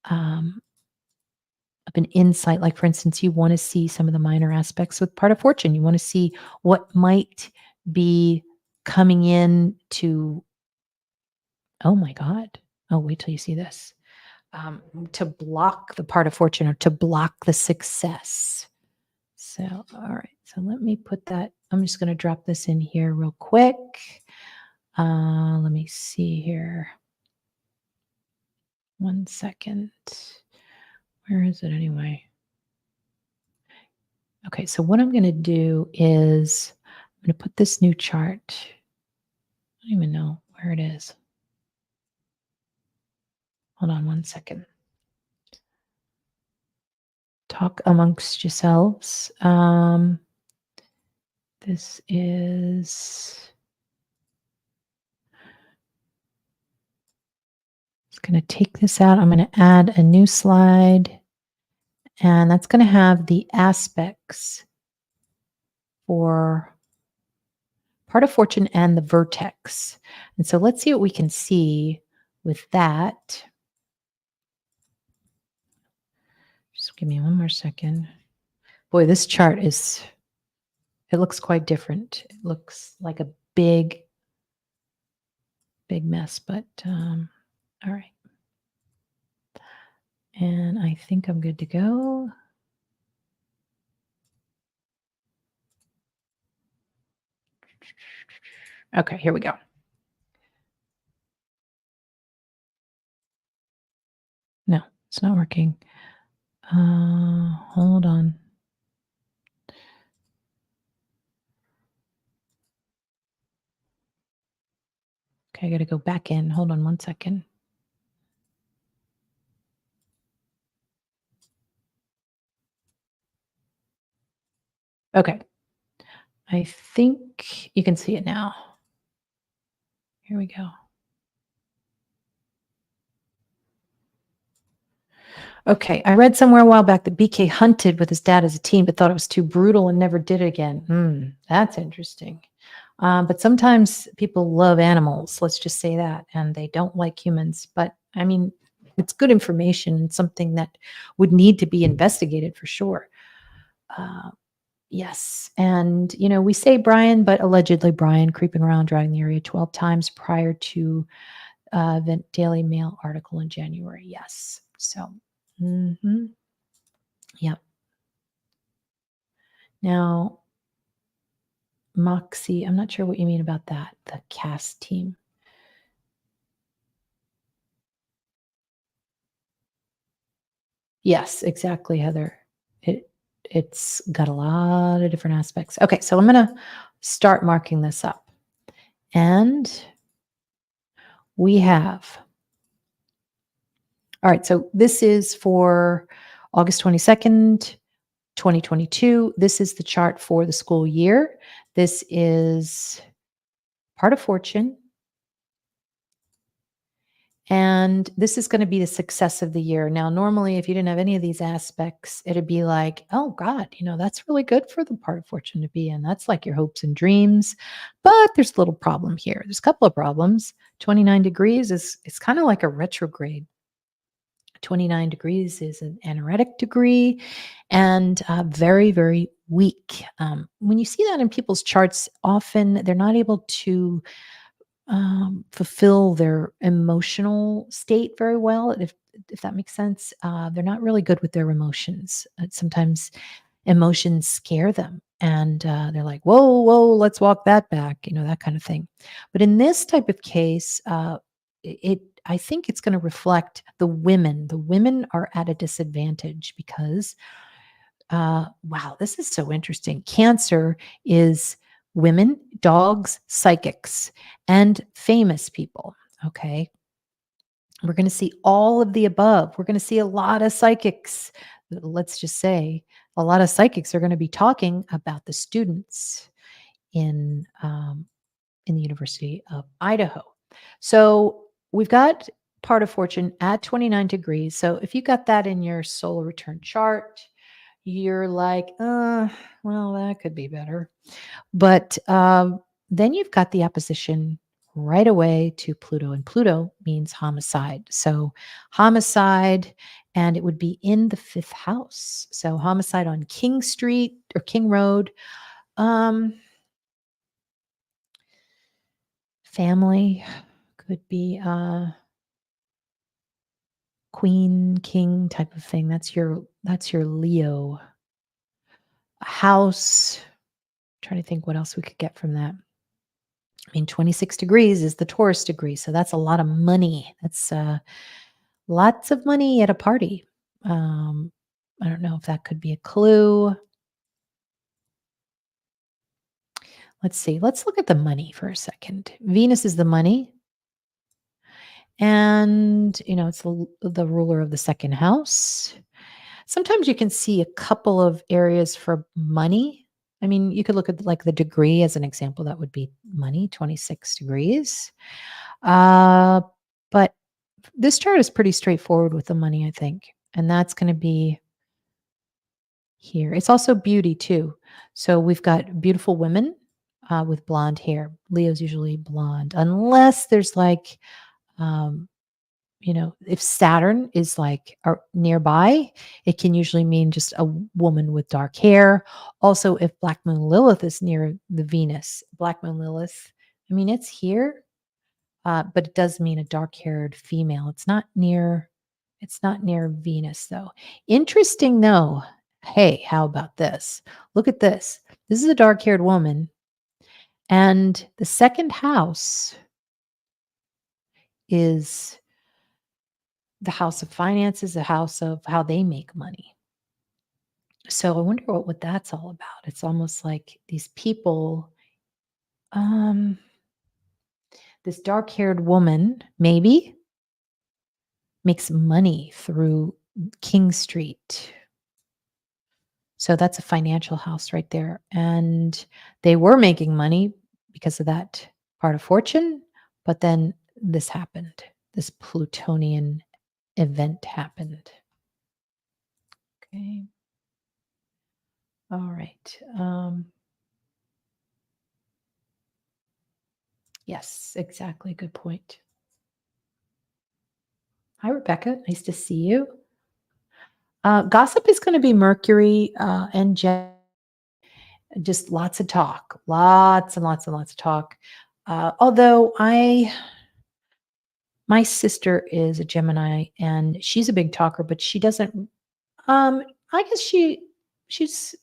of an insight. Like, for instance, you want to see some of the minor aspects with part of fortune. You want to see what might be coming in to, oh my God. Oh, wait till you see this. To block the part of fortune or to block the success. So, all right. So let me put that. I'm just going to drop this in here real quick. Let me see here. 1 second. Where is it anyway? Okay. So what I'm going to do is I'm going to put this new chart. I don't even know where it is. Hold on 1 second. Talk amongst yourselves. This is, just going to take this out. I'm going to add a new slide, and that's going to have the aspects for part of fortune and the vertex. And so let's see what we can see with that. Just give me 1 more second. Boy, this chart it looks quite different. It looks like a big mess, but all right. And I think I'm good to go. Okay, here we go. No, it's not working. Hold on. Okay, I got to go back in. Hold on 1 second. Okay. I think you can see it now. Here we go. Okay, I read somewhere a while back that BK hunted with his dad as a teen, but thought it was too brutal and never did it again. That's interesting. But sometimes people love animals, let's just say that, and they don't like humans. But I mean, it's good information and something that would need to be investigated for sure. Yes. And, we say Brian, but allegedly Brian creeping around driving the area 12 times prior to the Daily Mail article in January. Yes. So, yep. Now, Moxie, I'm not sure what you mean about that, the cast team. Yes, exactly, Heather. It's got a lot of different aspects. Okay, so I'm going to start marking this up. And we have, all right, so this is for August 22nd, 2022. This is the chart for the school year. This is part of fortune. And this is going to be the success of the year. Now, normally, if you didn't have any of these aspects, it'd be like, oh God, that's really good for the part of fortune to be in. That's like your hopes and dreams. But there's a little problem here. There's a couple of problems. 29 degrees is it's kind of like a retrograde. 29 degrees is an anoretic degree and very, very weak. When you see that in people's charts, often they're not able to fulfill their emotional state very well, if that makes sense. They're not really good with their emotions. Sometimes emotions scare them, and they're like, "Whoa, whoa, let's walk that back," that kind of thing. But in this type of case, I think it's going to reflect the women. The women are at a disadvantage because wow, this is so interesting. Cancer is women, dogs, psychics, and famous people. Okay. We're going to see all of the above. We're going to see a lot of psychics. Let's just say a lot of psychics are going to be talking about the students in the University of Idaho. So we've got part of fortune at 29 degrees. So if you got that in your solar return chart, you're like, well, that could be better. But then you've got the opposition right away to Pluto, and Pluto means homicide. So homicide, and it would be in the fifth house. So homicide on King Street or King Road. Family could be queen, king type of thing. That's your Leo. A house. Trying to think what else we could get from that. I mean, 26 degrees is the Taurus degree, so that's a lot of money. That's lots of money at a party. I don't know if that could be a clue. Let's see. Let's look at the money for a second. Venus is the money. And, it's the ruler of the second house. Sometimes you can see a couple of areas for money. I mean, you could look at like the degree as an example. That would be money, 26 degrees. But this chart is pretty straightforward with the money, I think. And that's going to be here. It's also beauty too. So we've got beautiful women with blonde hair. Leo's usually blonde, unless there's like, if Saturn is like nearby, it can usually mean just a woman with dark hair. Also, if Black Moon Lilith is near the Venus, Black Moon Lilith, I mean, it's here, but it does mean a dark-haired female. It's not near Venus though. Interesting though. Hey, how about this? Look at this. This is a dark-haired woman, and the second house is the house of finances, the house of how they make money. So I wonder what that's all about. It's almost like these people, this dark-haired woman maybe makes money through King Street. So that's a financial house right there. And they were making money because of that part of fortune, but then this happened. This Plutonian event happened. Okay. All right. Yes, exactly. Good point. Hi, Rebecca. Nice to see you. Gossip is going to be Mercury and just lots of talk, lots and lots and lots of talk. Although my sister is a Gemini and she's a big talker, but she doesn't. I guess she's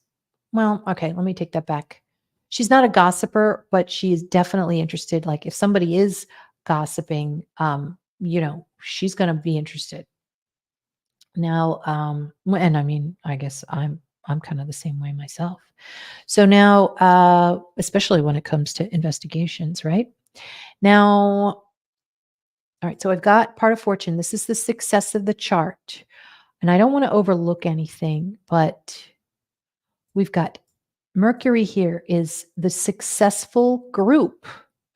well. Okay, let me take that back. She's not a gossiper, but she's definitely interested. Like if somebody is gossiping, she's going to be interested. Now, and I mean, I guess I'm kind of the same way myself. So now, especially when it comes to investigations, right? Now, all right, so I've got part of fortune. This is the success of the chart. And I don't want to overlook anything, but we've got Mercury here is the successful group.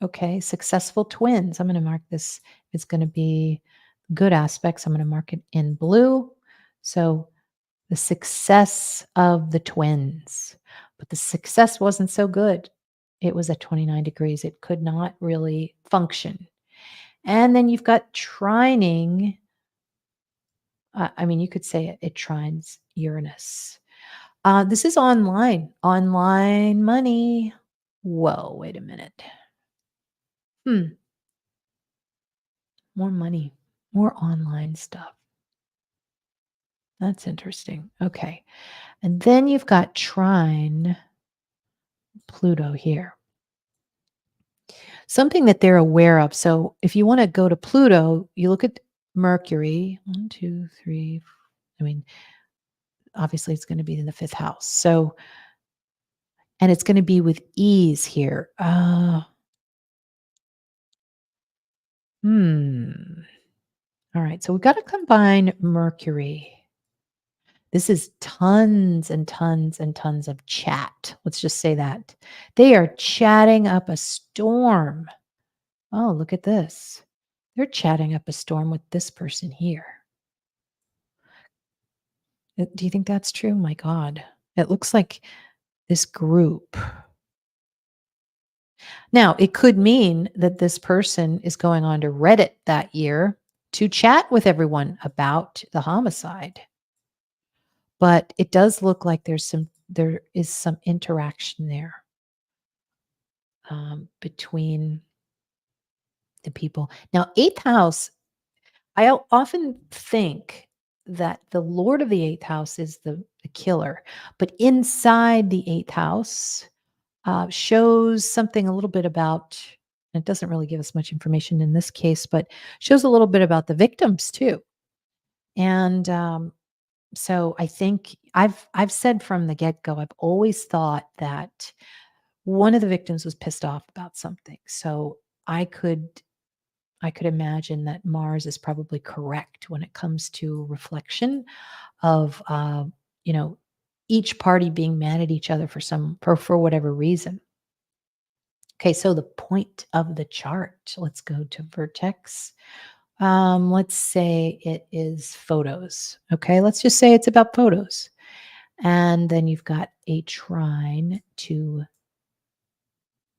Okay, successful twins. I'm going to mark this. It's going to be Good aspects, I'm going to mark it in blue. So the success of the twins, but the success wasn't so good. It was at 29 degrees. It could not really function. And then you've got trining. I mean, you could say it trines Uranus. This is online money. Whoa, wait a minute. More money, more online stuff. That's interesting. Okay. And then you've got trine Pluto here. Something that they're aware of. So if you want to go to Pluto, you look at Mercury. 1, 2, 3. I mean, obviously it's going to be in the 5th house. So, and it's going to be with ease here. All right. So we've got to combine Mercury. This is tons and tons and tons of chat. Let's just say that. They are chatting up a storm. Oh, look at this. They're chatting up a storm with this person here. Do you think that's true? My God. It looks like this group. Now, it could mean that this person is going on to Reddit that year to chat with everyone about the homicide. But it does look like there is some interaction there between the people. Now, 8th house, I often think that the Lord of the 8th house is the killer, but inside the 8th house shows something a little bit about, and it doesn't really give us much information in this case, but shows a little bit about the victims too. And so I think I've said from the get-go, I've always thought that one of the victims was pissed off about something. So I could imagine that Mars is probably correct when it comes to reflection of you know, each party being mad at each other for whatever reason. Okay, so the point of the chart. Let's go to vertex. Let's say it is photos. Okay, let's just say it's about photos. And then you've got a trine to.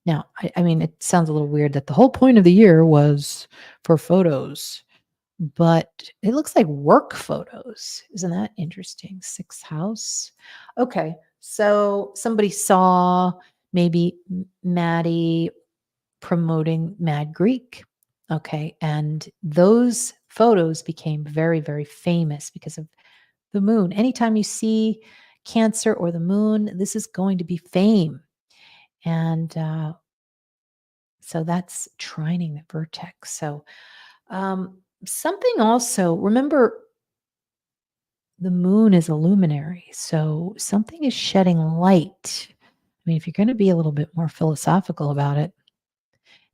Now, I mean, it sounds a little weird that the whole point of the year was for photos, but it looks like work photos. Isn't that interesting? 6th house. Okay, so somebody saw maybe Maddie promoting Mad Greek. Okay, and those photos became very, very famous because of the moon. Anytime you see Cancer or the moon, this is going to be fame. And so that's trining the vertex. So something also, remember, the moon is a luminary. So something is shedding light. I mean, if you're going to be a little bit more philosophical about it,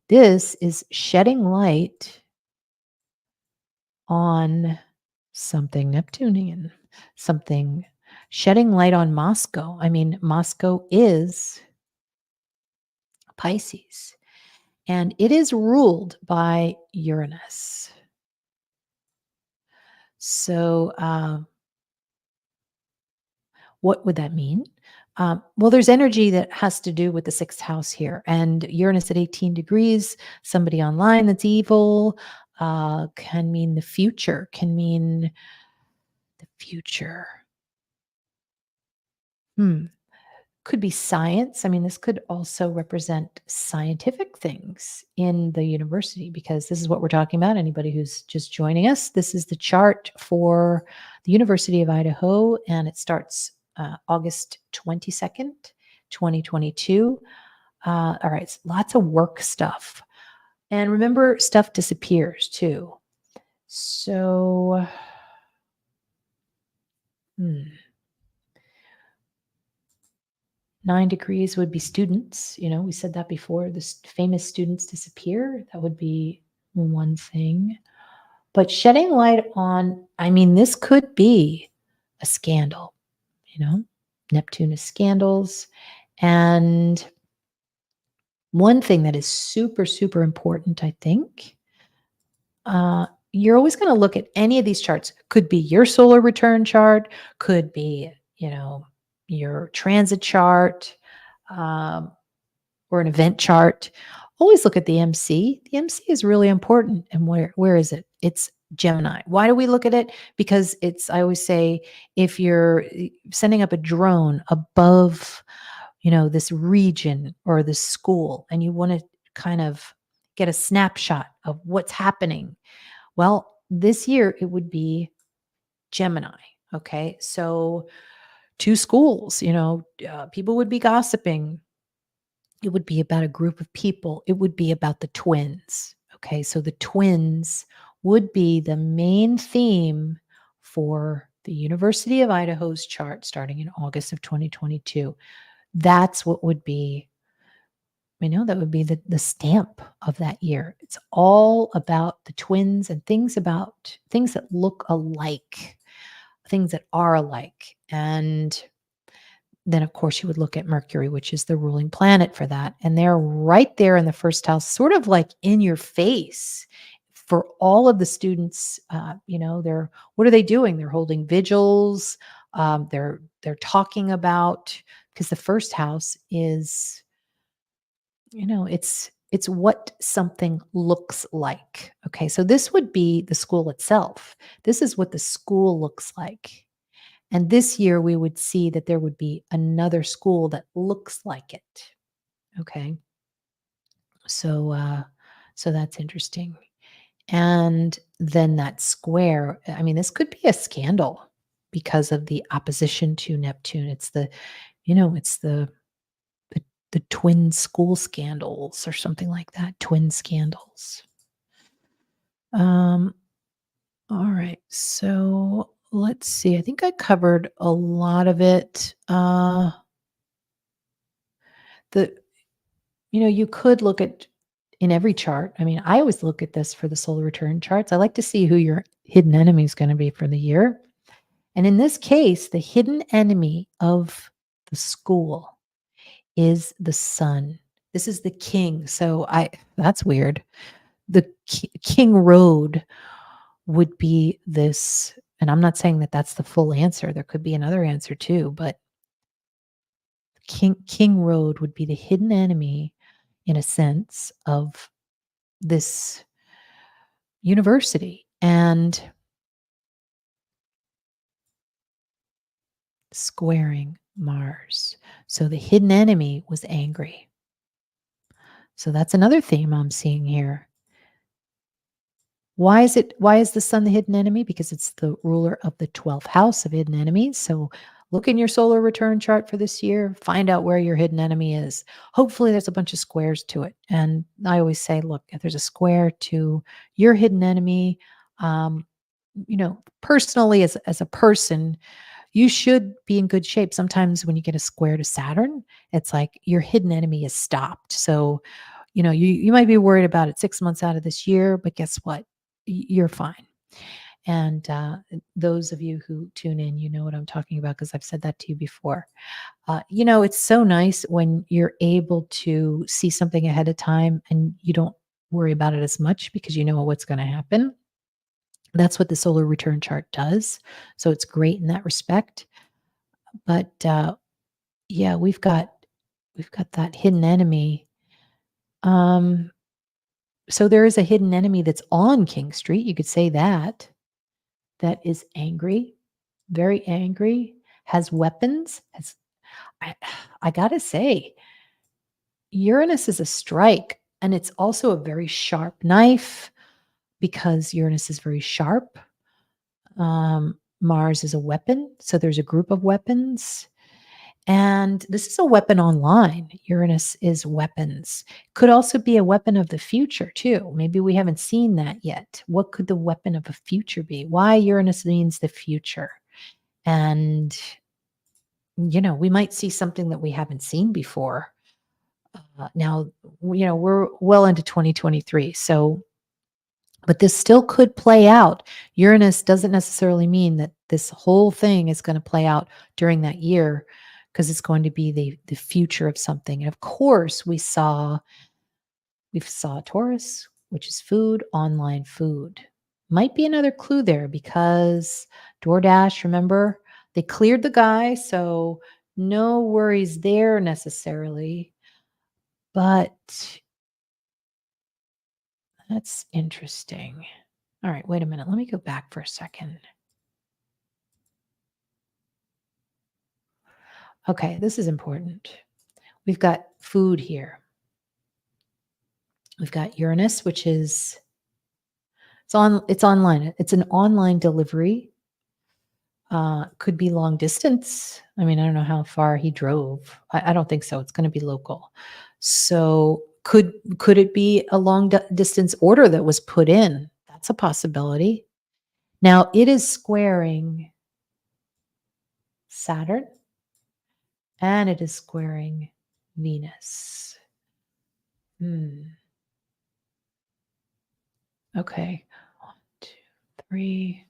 this is shedding light on something Neptunian, something shedding light on Moscow. I mean, Moscow is Pisces, and it is ruled by Uranus. So, what would that mean? Well, there's energy that has to do with the 6th house here, and Uranus at 18 degrees, somebody online that's evil, can mean the future, can mean the future. Could be science. I mean, this could also represent scientific things in the university, because this is what we're talking about. Anybody who's just joining us, this is the chart for the University of Idaho, and it starts August 22nd, 2022. All right, lots of work stuff. And remember, stuff disappears too. So, 9 degrees would be students. You know, we said that before. The famous students disappear. That would be one thing. But shedding light on, I mean, this could be a scandal. You know, Neptune is scandals. And one thing that is super, super important, I think, you're always going to look at any of these charts. Could be your solar return chart, could be, your transit chart, um, or an event chart. Always look at the MC. The MC is really important. And where is it? It's Gemini. Why do we look at it? Because I always say, if you're sending up a drone above, this region or this school, and you want to kind of get a snapshot of what's happening, well, this year it would be Gemini. Okay. So, two schools, people would be gossiping. It would be about a group of people. It would be about the twins. Okay. So, the twins would be the main theme for the University of Idaho's chart starting in August of 2022. That's what would be, that would be the stamp of that year. It's all about the twins and things that look alike, things that are alike. And then, of course, you would look at Mercury, which is the ruling planet for that. And they're right there in the first house, sort of like in your face for all of the students. What are they doing? They're holding vigils. They're talking about, because the first house is, it's what something looks like. Okay. So this would be the school itself. This is what the school looks like. And this year we would see that there would be another school that looks like it. Okay. So that's interesting. And then that square, I mean, this could be a scandal because of the opposition to Neptune. It's the twin school scandals or something like that. Twin scandals. Um, all right. So let's see. I think I covered a lot of it. The you could look at in every chart. I mean, I always look at this for the solar return charts. I like to see who your hidden enemy is going to be for the year. And in this case, the hidden enemy of the school is the sun. This is the king. So that's weird. The king road would be this, and I'm not saying that that's the full answer. There could be another answer too, but king road would be the hidden enemy in a sense of this university and squaring Mars. So the hidden enemy was angry. So that's another theme I'm seeing here. Why is the sun the hidden enemy? Because it's the ruler of the 12th house of hidden enemies. So look in your solar return chart for this year, find out where your hidden enemy is. Hopefully there's a bunch of squares to it. And I always say, look, if there's a square to your hidden enemy, personally as a person, you should be in good shape. Sometimes when you get a square to Saturn, it's like your hidden enemy is stopped. So, you might be worried about it 6 months out of this year, but guess what? You're fine. And those of you who tune in, you know what I'm talking about because I've said that to you before. It's so nice when you're able to see something ahead of time and you don't worry about it as much because you know what's going to happen. That's what the solar return chart does. So it's great in that respect. But yeah, we've got that hidden enemy. So there is a hidden enemy that's on King Street. You could say that is angry, very angry, has weapons. I, I gotta say, Uranus is a strike, and it's also a very sharp knife because Uranus is very sharp. Mars is a weapon, so there's a group of weapons. And this is a weapon online. Uranus is weapons. Could also be a weapon of the future, too. Maybe we haven't seen that yet. What could the weapon of a future be? Why Uranus means the future? And, we might see something that we haven't seen before. Now, we're well into 2023. So, but this still could play out. Uranus doesn't necessarily mean that this whole thing is going to play out during that year because it's going to be the future of something. And of course, we saw Taurus, which is food, online food. might be another clue there because DoorDash, remember, they cleared the guy, so no worries there necessarily. But that's interesting. All right, wait a minute. Let me go back for a second. Okay, this is important. We've got food here. We've got Uranus, which is it's online. It's an online delivery. Could be long distance. I mean, I don't know how far he drove. I don't think so. It's going to be local. So could it be a long distance order that was put in? That's a possibility. Now it is squaring Saturn and it is squaring Venus. Okay. 1, 2, 3.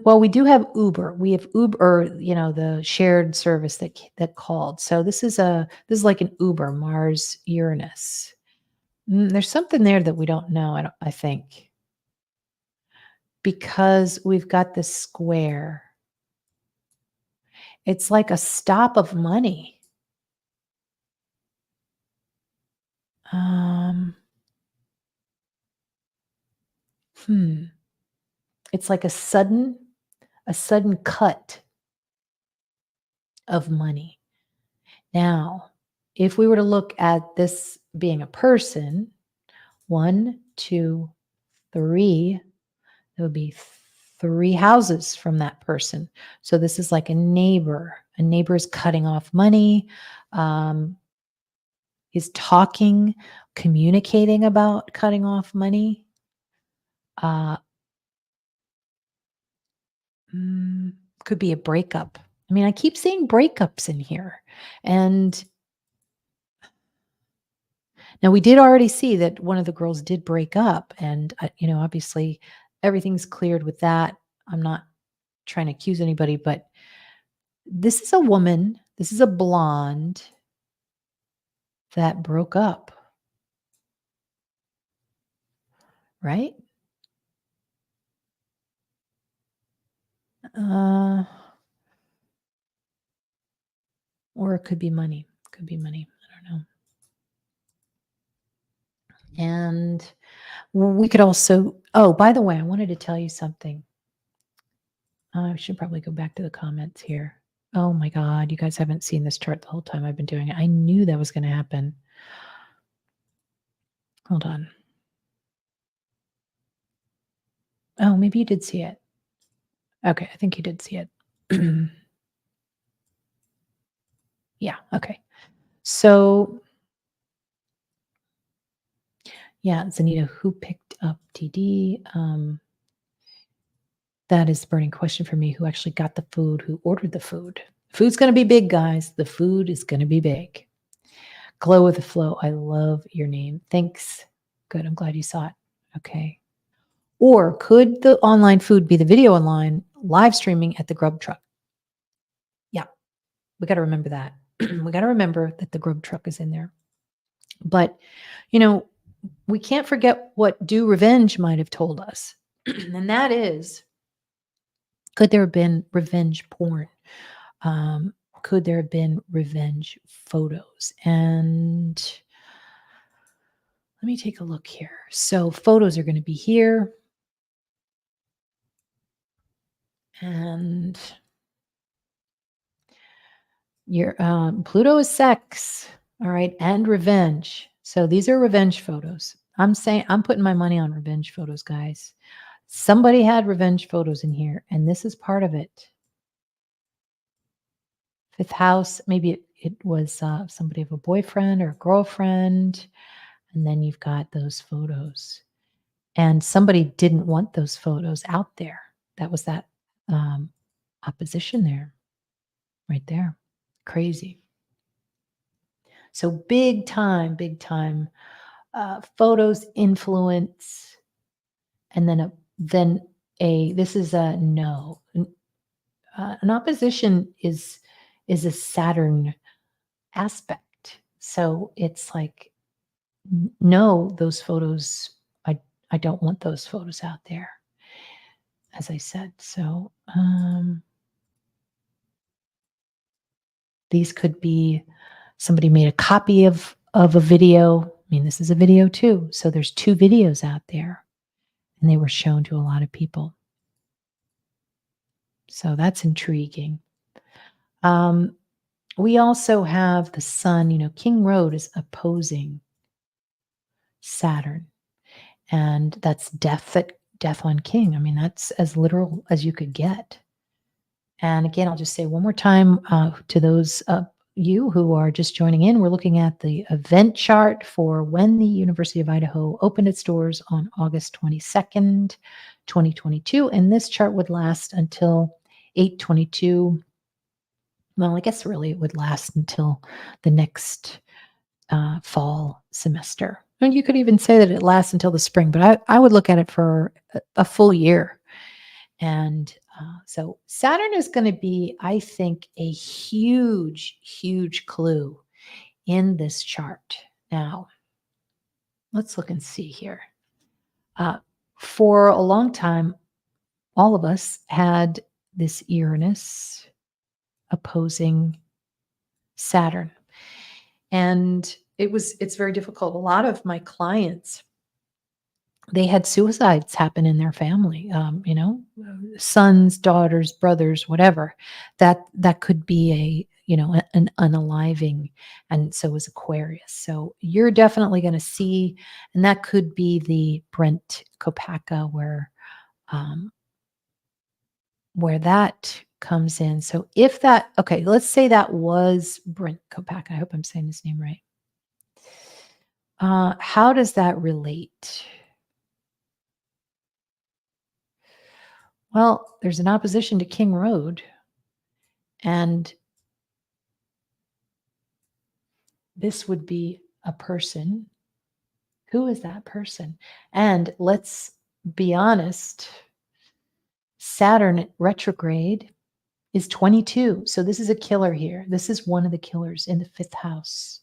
Well, we do have Uber. We have Uber, the shared service that called. So this is like an Uber, Mars, Uranus. There's something there that we don't know. I think because we've got this square. It's like a stop of money. It's like a sudden cut of money. Now, if we were to look at this being a person, 1, 2, 3, there would be 3 houses from that person. So this is like a neighbor. A neighbor is cutting off money, is talking, communicating about cutting off money. Could be a breakup. I mean, I keep seeing breakups in here. And now we did already see that one of the girls did break up. And, obviously everything's cleared with that. I'm not trying to accuse anybody, but this is a woman. This is a blonde that broke up. Right? Or it could be money. Could be money. I don't know. And we could also, by the way, I wanted to tell you something. I should probably go back to the comments here. Oh my God, you guys haven't seen this chart the whole time I've been doing it. I knew that was going to happen. Hold on. Oh, maybe you did see it. Okay, I think you did see it. Yeah, okay. So, yeah, Zanita, who picked up TD? That is the burning question for me. Who actually got the food? Who ordered the food? Food's going to be big, guys. The food is going to be big. Glow with the flow. I love your name. Thanks. Good. I'm glad you saw it. Okay. Or could the online food be the video online live streaming at the grub truck? Yeah. We got to remember that. We got to remember that the grub truck is in there. But, we can't forget what Due Revenge might have told us. And that is, could there have been revenge porn? Could there have been revenge photos? And let me take a look here. So photos are going to be here. And your Pluto is sex, all right, and revenge. So these are revenge photos. I'm putting my money on revenge photos, guys. Somebody had revenge photos in here, and this is part of it. 5th house, maybe it was somebody of a boyfriend or a girlfriend, and then you've got those photos. And somebody didn't want those photos out there. That was that opposition there, right there. Crazy. So big time photos influence. And then this is a no. An opposition is a Saturn aspect. So it's like No, those photos, I don't want those photos out there, as I said. So these could be somebody made a copy of a video. I mean, this is a video too. So there's two videos out there, and they were shown to a lot of people. So that's intriguing. We also have the sun. King Road is opposing Saturn, and that's death on King. I mean, that's as literal as you could get. And again, I'll just say one more time to those you who are just joining in, we're looking at the event chart for when the University of Idaho opened its doors on August 22nd, 2022. And this chart would last until 8/22. Well, I guess really it would last until the next fall semester. And you could even say that it lasts until the spring, but I would look at it for a full year. And so Saturn is going to be, I think, a huge, huge clue in this chart. Now, let's look and see here. For a long time, all of us had this Uranus opposing Saturn. And it's very difficult. A lot of my clients, they had suicides happen in their family, sons, daughters, brothers, whatever. That could be an unaliving, and so is Aquarius. So you're definitely going to see, and that could be the Brent Kopaka where that comes in. So if that, okay, let's say that was Brent Kopaka. I hope I'm saying his name right. How does that relate? Well, there's an opposition to King Road, and this would be a person. Who is that person? And let's be honest, Saturn retrograde is 22. So this is a killer here. This is one of the killers in the fifth house.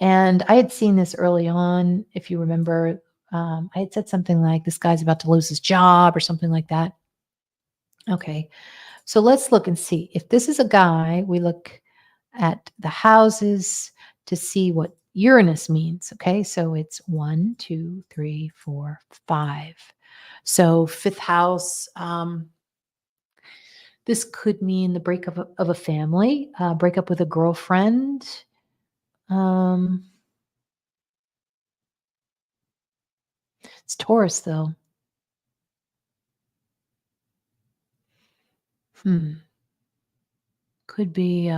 And I had seen this early on, if you remember. I had said something like, this guy's about to lose his job or something like that. Okay. So let's look and see. If this is a guy, we look at the houses to see what Uranus means. Okay. So it's 1, 2, 3, 4, 5. So fifth house, this could mean the breakup of a family, breakup with a girlfriend. It's Taurus though. Could be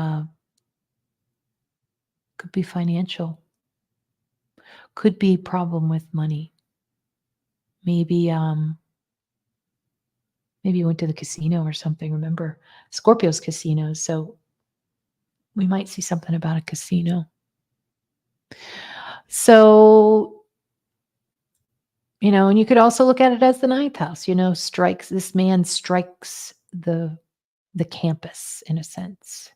financial. Could be problem with money. Maybe maybe you went to the casino or something. Remember, Scorpio's casinos, so we might see something about a casino. So, and you could also look at it as the ninth house. This man strikes the campus in a sense.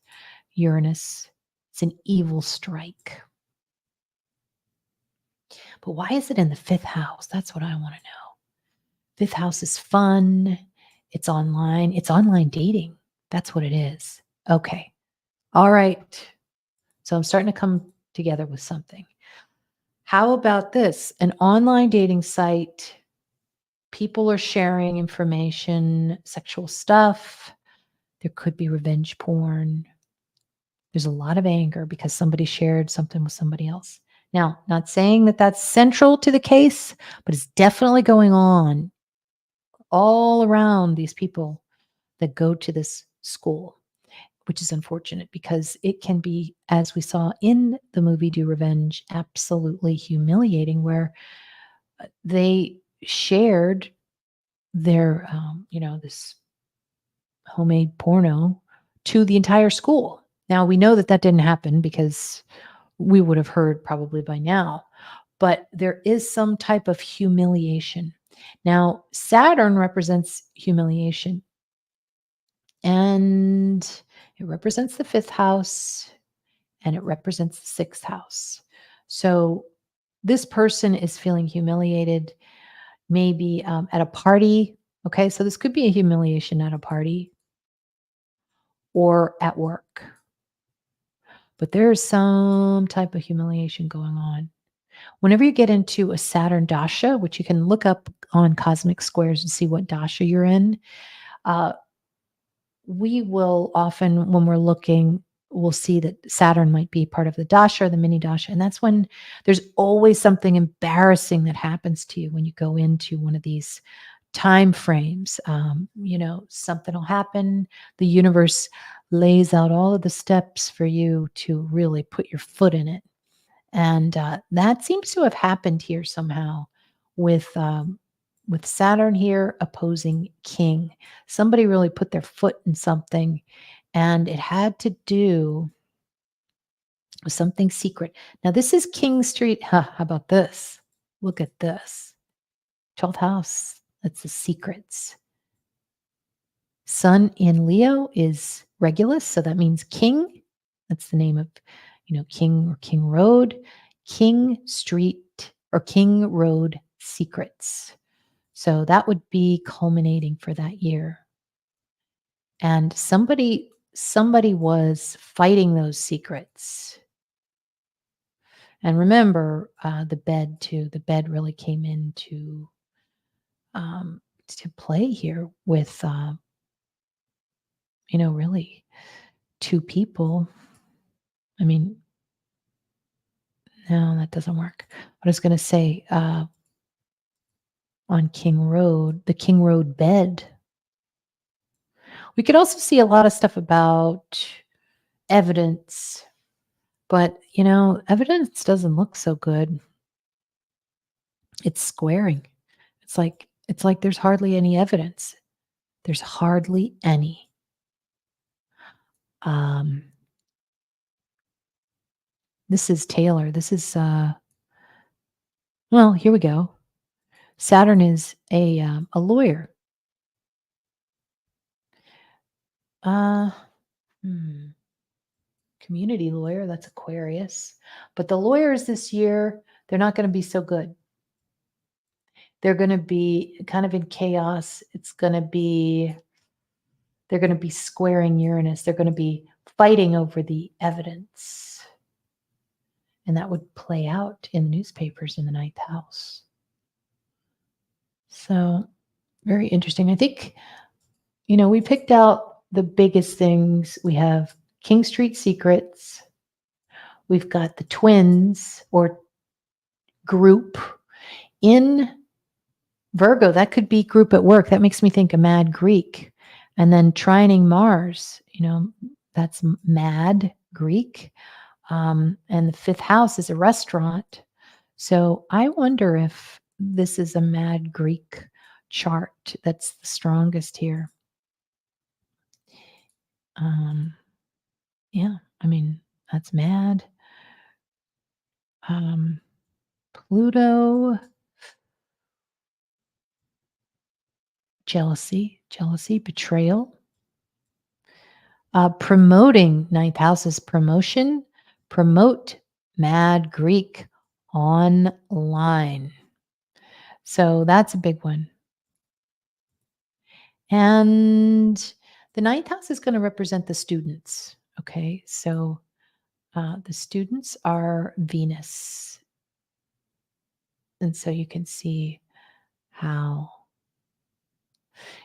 Uranus, it's an evil strike. But why is it in the fifth house? That's what I want to know. Fifth house is fun. It's online. It's online dating. That's what it is. Okay. All right. So I'm starting to come together with something. How about this? An online dating site. People are sharing information, sexual stuff. There could be revenge porn. There's a lot of anger because somebody shared something with somebody else. Now, not saying that that's central to the case, but it's definitely going on all around these people that go to this school, which is unfortunate because it can be, as we saw in the movie Do Revenge, absolutely humiliating, where they shared their, this homemade porno to the entire school. Now, we know that didn't happen because we would have heard probably by now, but there is some type of humiliation. Now, Saturn represents humiliation, and it represents the fifth house, and it represents the sixth house. So this person is feeling humiliated, maybe at a party. Okay, so this could be a humiliation at a party or at work, but there's some type of humiliation going on. Whenever you get into a Saturn dasha, which you can look up on cosmic squares and see what dasha you're in, uh, we will often, when we're looking, we'll see that Saturn might be part of the dasha or the mini dasha. And that's when there's always something embarrassing that happens to you when you go into one of these time frames. Something will happen. The universe lays out all of the steps for you to really put your foot in it. And that seems to have happened here somehow with Saturn here opposing King. Somebody really put their foot in something, and it had to do with something secret. Now, this is King Street. Huh, how about this? Look at this. 12th house. That's the secrets. Sun in Leo is Regulus, so that means king. That's the name of, King or King Road, King Street or King Road secrets. So that would be culminating for that year. And somebody was fighting those secrets. And remember the bed too. The bed really came into to play here with really two people. I mean, no, that doesn't work. I was going to say on King Road, the King Road bed. We could also see a lot of stuff about evidence, but evidence doesn't look so good. It's squaring. It's like there's hardly any evidence. There's hardly any. This is Taylor. This is well, here we go. Saturn is a lawyer. Community lawyer, that's Aquarius. But the lawyers this year, they're not going to be so good. They're going to be kind of in chaos. They're going to be squaring Uranus. They're going to be fighting over the evidence. And that would play out in the newspapers in the 9th house. So very interesting. I think, we picked out the biggest things. We have King Street Secrets. We've got the twins or group in Virgo. That could be group at work. That makes me think of Mad Greek. And then trining Mars, that's Mad Greek. And the 5th house is a restaurant. So I wonder if this is a Mad Greek chart that's the strongest here. Yeah, I mean, that's mad. Pluto, jealousy, betrayal. Promoting, 9th house is promotion. Promote Mad Greek online. So that's a big one. And the 9th house is going to represent the students. Okay, so the students are Venus. And so you can see how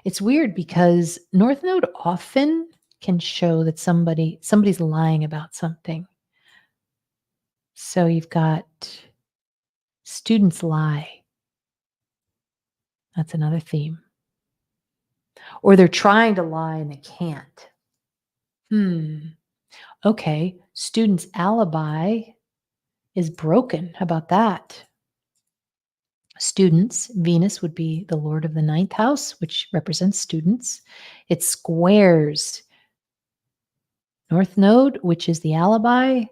it's weird because North Node often can show that somebody's lying about something. So you've got students lie. That's another theme. Or they're trying to lie and they can't. Okay, students' alibi is broken. How about that? Students, Venus would be the lord of the 9th house, which represents students. It squares North Node, which is the alibi,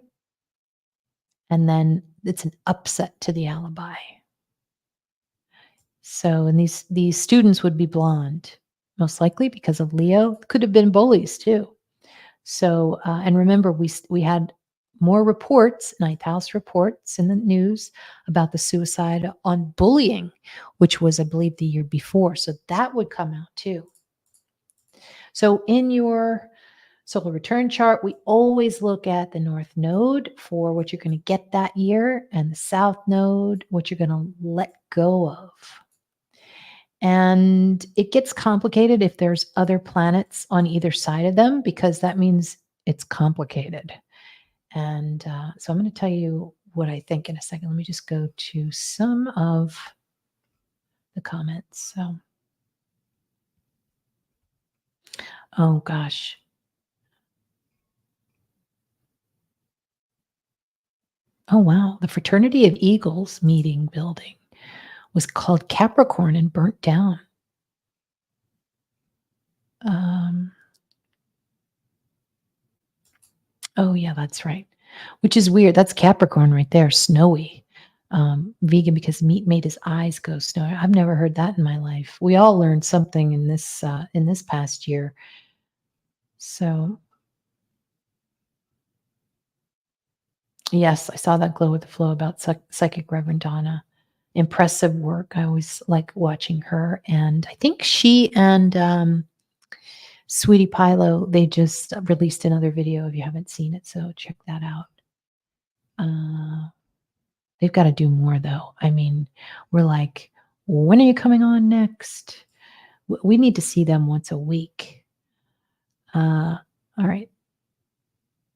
and then it's an upset to the alibi. So, and these students would be blonde, most likely because of Leo. Could have been bullies too. So, and remember, we had more reports, ninth house reports in the news about the suicide on bullying, which was, I believe, the year before. So that would come out too. So in your solar return chart, we always look at the north node for what you're going to get that year and the south node, what you're going to let go of. And it gets complicated if there's other planets on either side of them, because that means it's complicated. And so I'm going to tell you what I think in a second. Let me just go to some of the comments. So, oh gosh. Oh wow. The Fraternity of Eagles meeting building was called Capricorn and burnt down. Oh yeah, that's right. Which is weird. That's Capricorn right there, snowy. Vegan because meat made his eyes go snowy. I've never heard that in my life. We all learned something in this past year. So yes, I saw that Glow with the Flow about Psychic Reverend Donna. Impressive work. I always like watching her. And I think she and Sweetie Pilo, they just released another video if you haven't seen it. So check that out. They've got to do more though. I mean, we're like, when are you coming on next? We need to see them once a week. All right.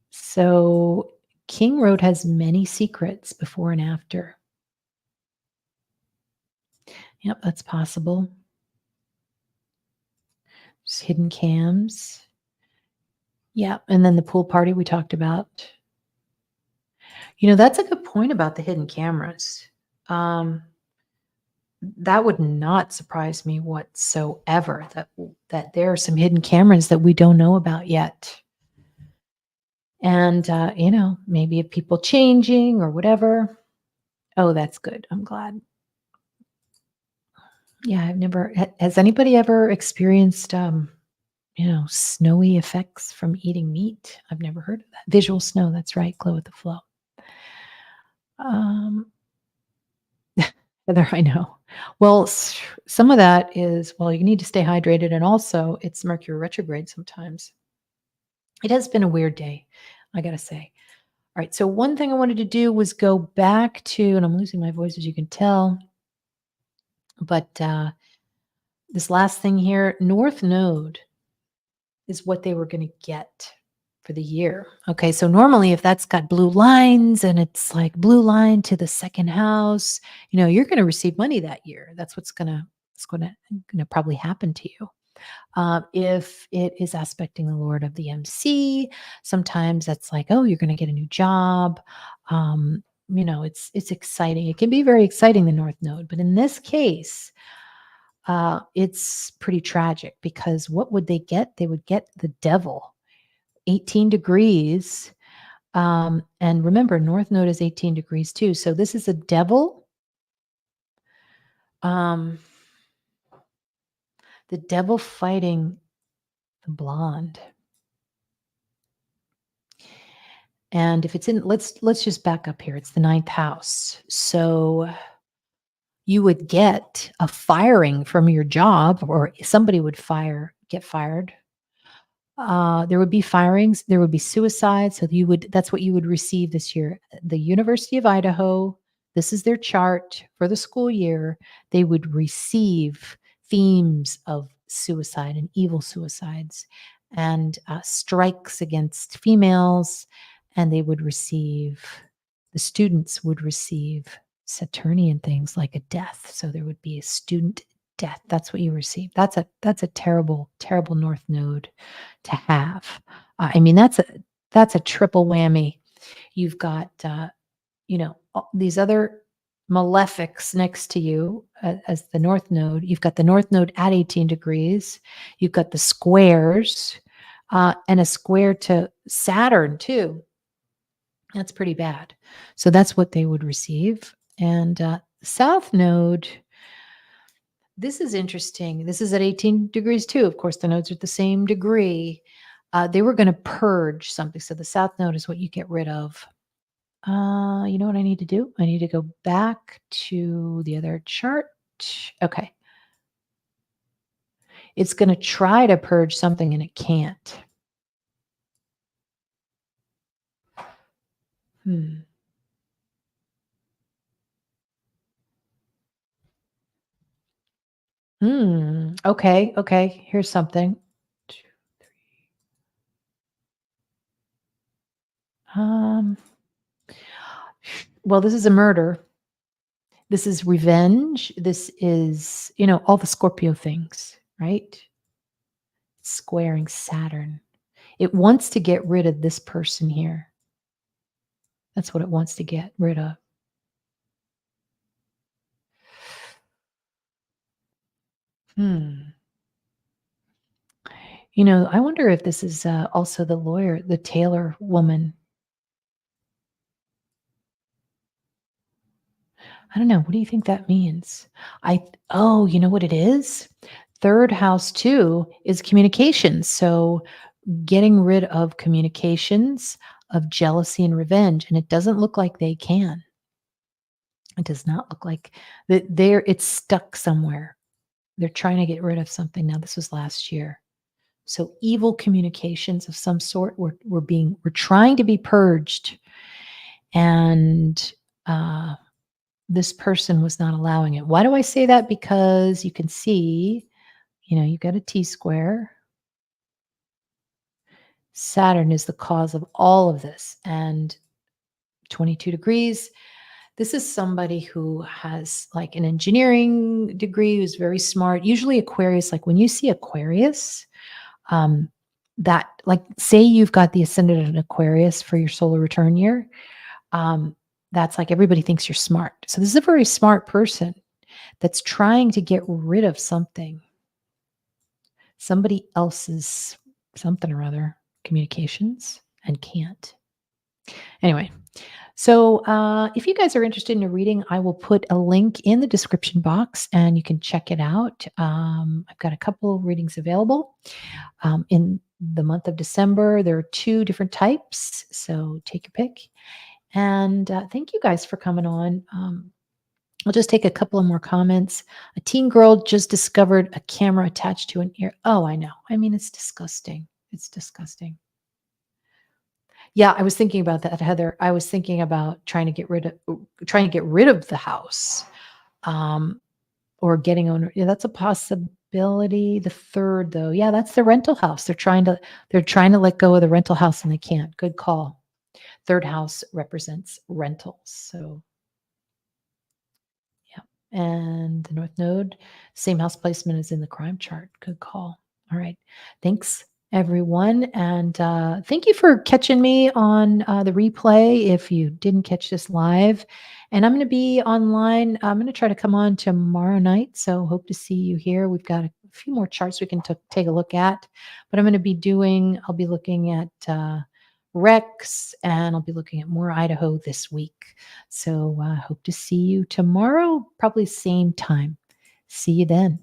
So King Road has many secrets before and after. Yep, that's possible. Just hidden cams. Yeah, and then the pool party we talked about. You know, that's a good point about the hidden cameras. That would not surprise me whatsoever, that there are some hidden cameras that we don't know about yet. And, you know, maybe if people changing or whatever. Oh, that's good. I'm glad. Yeah, I've never, has anybody ever experienced, you know, snowy effects from eating meat? I've never heard of that. Visual snow, that's right. Glow with the Flow. Heather, I know. Well, some of that is, well, you need to stay hydrated, and also it's Mercury retrograde sometimes. It has been a weird day, I got to say. All right, so one thing I wanted to do was go back to, and I'm losing my voice as you can tell, but this last thing here, North Node is what they were going to get for the year. Okay, so normally if that's got blue lines and it's like blue line to the second house, you know, you're going to receive money that year. That's what's going to probably happen to you. If it is aspecting the Lord of the MC, sometimes that's like, oh, you're going to get a new job. You know, it's exciting. It can be very exciting, the North Node, but in this case, it's pretty tragic, because what would they get? They would get the devil, 18 degrees. And remember, North Node is 18 degrees too. So this is a devil. The devil fighting the blonde. And if it's in, let's just back up here. It's the ninth house. So you would get a firing from your job, or somebody would get fired. There would be firings, there would be suicides. So that's what you would receive this year. The University of Idaho, this is their chart for the school year. They would receive themes of suicide and evil suicides and strikes against females. And the students would receive Saturnian things like a death. So there would be a student death. That's what you receive. That's a terrible, terrible North Node to have. I mean, that's a triple whammy. You've got, you know, these other malefics next to you as the North Node. You've got the North Node at 18 degrees. You've got the squares and a square to Saturn too. That's pretty bad. So that's what they would receive. And South Node, this is interesting. This is at 18 degrees too. Of course, the nodes are at the same degree. They were going to purge something. So the South Node is what you get rid of. You know what I need to do? I need to go back to the other chart. Okay. It's going to try to purge something and it can't. Hmm. Okay. Okay. Here's something. Two, Um, well, this is a murder. This is revenge. This is, all the Scorpio things, right? Squaring Saturn. It wants to get rid of this person here. That's what it wants to get rid of. Hmm. I wonder if this is also the lawyer, the Taylor woman. I don't know. What do you think that means? Oh, you know what it is? Third house too is communications. So getting rid of communications of jealousy and revenge. And it doesn't look like they can. It does not look like that it's stuck somewhere. They're trying to get rid of something. Now, this was last year. So evil communications of some sort we're trying to be purged. And this person was not allowing it. Why do I say that? Because you can see, you've got a T square. Saturn is the cause of all of this. And 22 degrees. This is somebody who has like an engineering degree, who's very smart. Usually Aquarius, like when you see Aquarius, um, that like say you've got the ascendant in Aquarius for your solar return year, that's like everybody thinks you're smart. So this is a very smart person that's trying to get rid of somebody else's something or other communications and can't. Anyway, so if you guys are interested in a reading, I will put a link in the description box and you can check it out. I've got a couple of readings available. In the month of December, there are 2 different types. So take your pick. And thank you guys for coming on. I'll just take a couple of more comments. A teen girl just discovered a camera attached to an ear. Oh, I know. I mean, it's disgusting. It's disgusting. Yeah, I was thinking about that, Heather. I was thinking about trying to get rid of the house, um, or getting owner. Yeah, that's a possibility. The third, though, yeah, that's the rental house. They're trying to let go of the rental house and they can't. Good call. Third house represents rentals. So yeah, and the North Node, same house placement as in the crime chart. Good call. All right, thanks everyone, and thank you for catching me on the replay if you didn't catch this live. And I'm going to be online. I'm going to try to come on tomorrow night, so hope to see you here. We've got a few more charts we can take a look at, but I'll be looking at Rex, and I'll be looking at more Idaho this week. So hope to see you tomorrow, probably same time. See you then.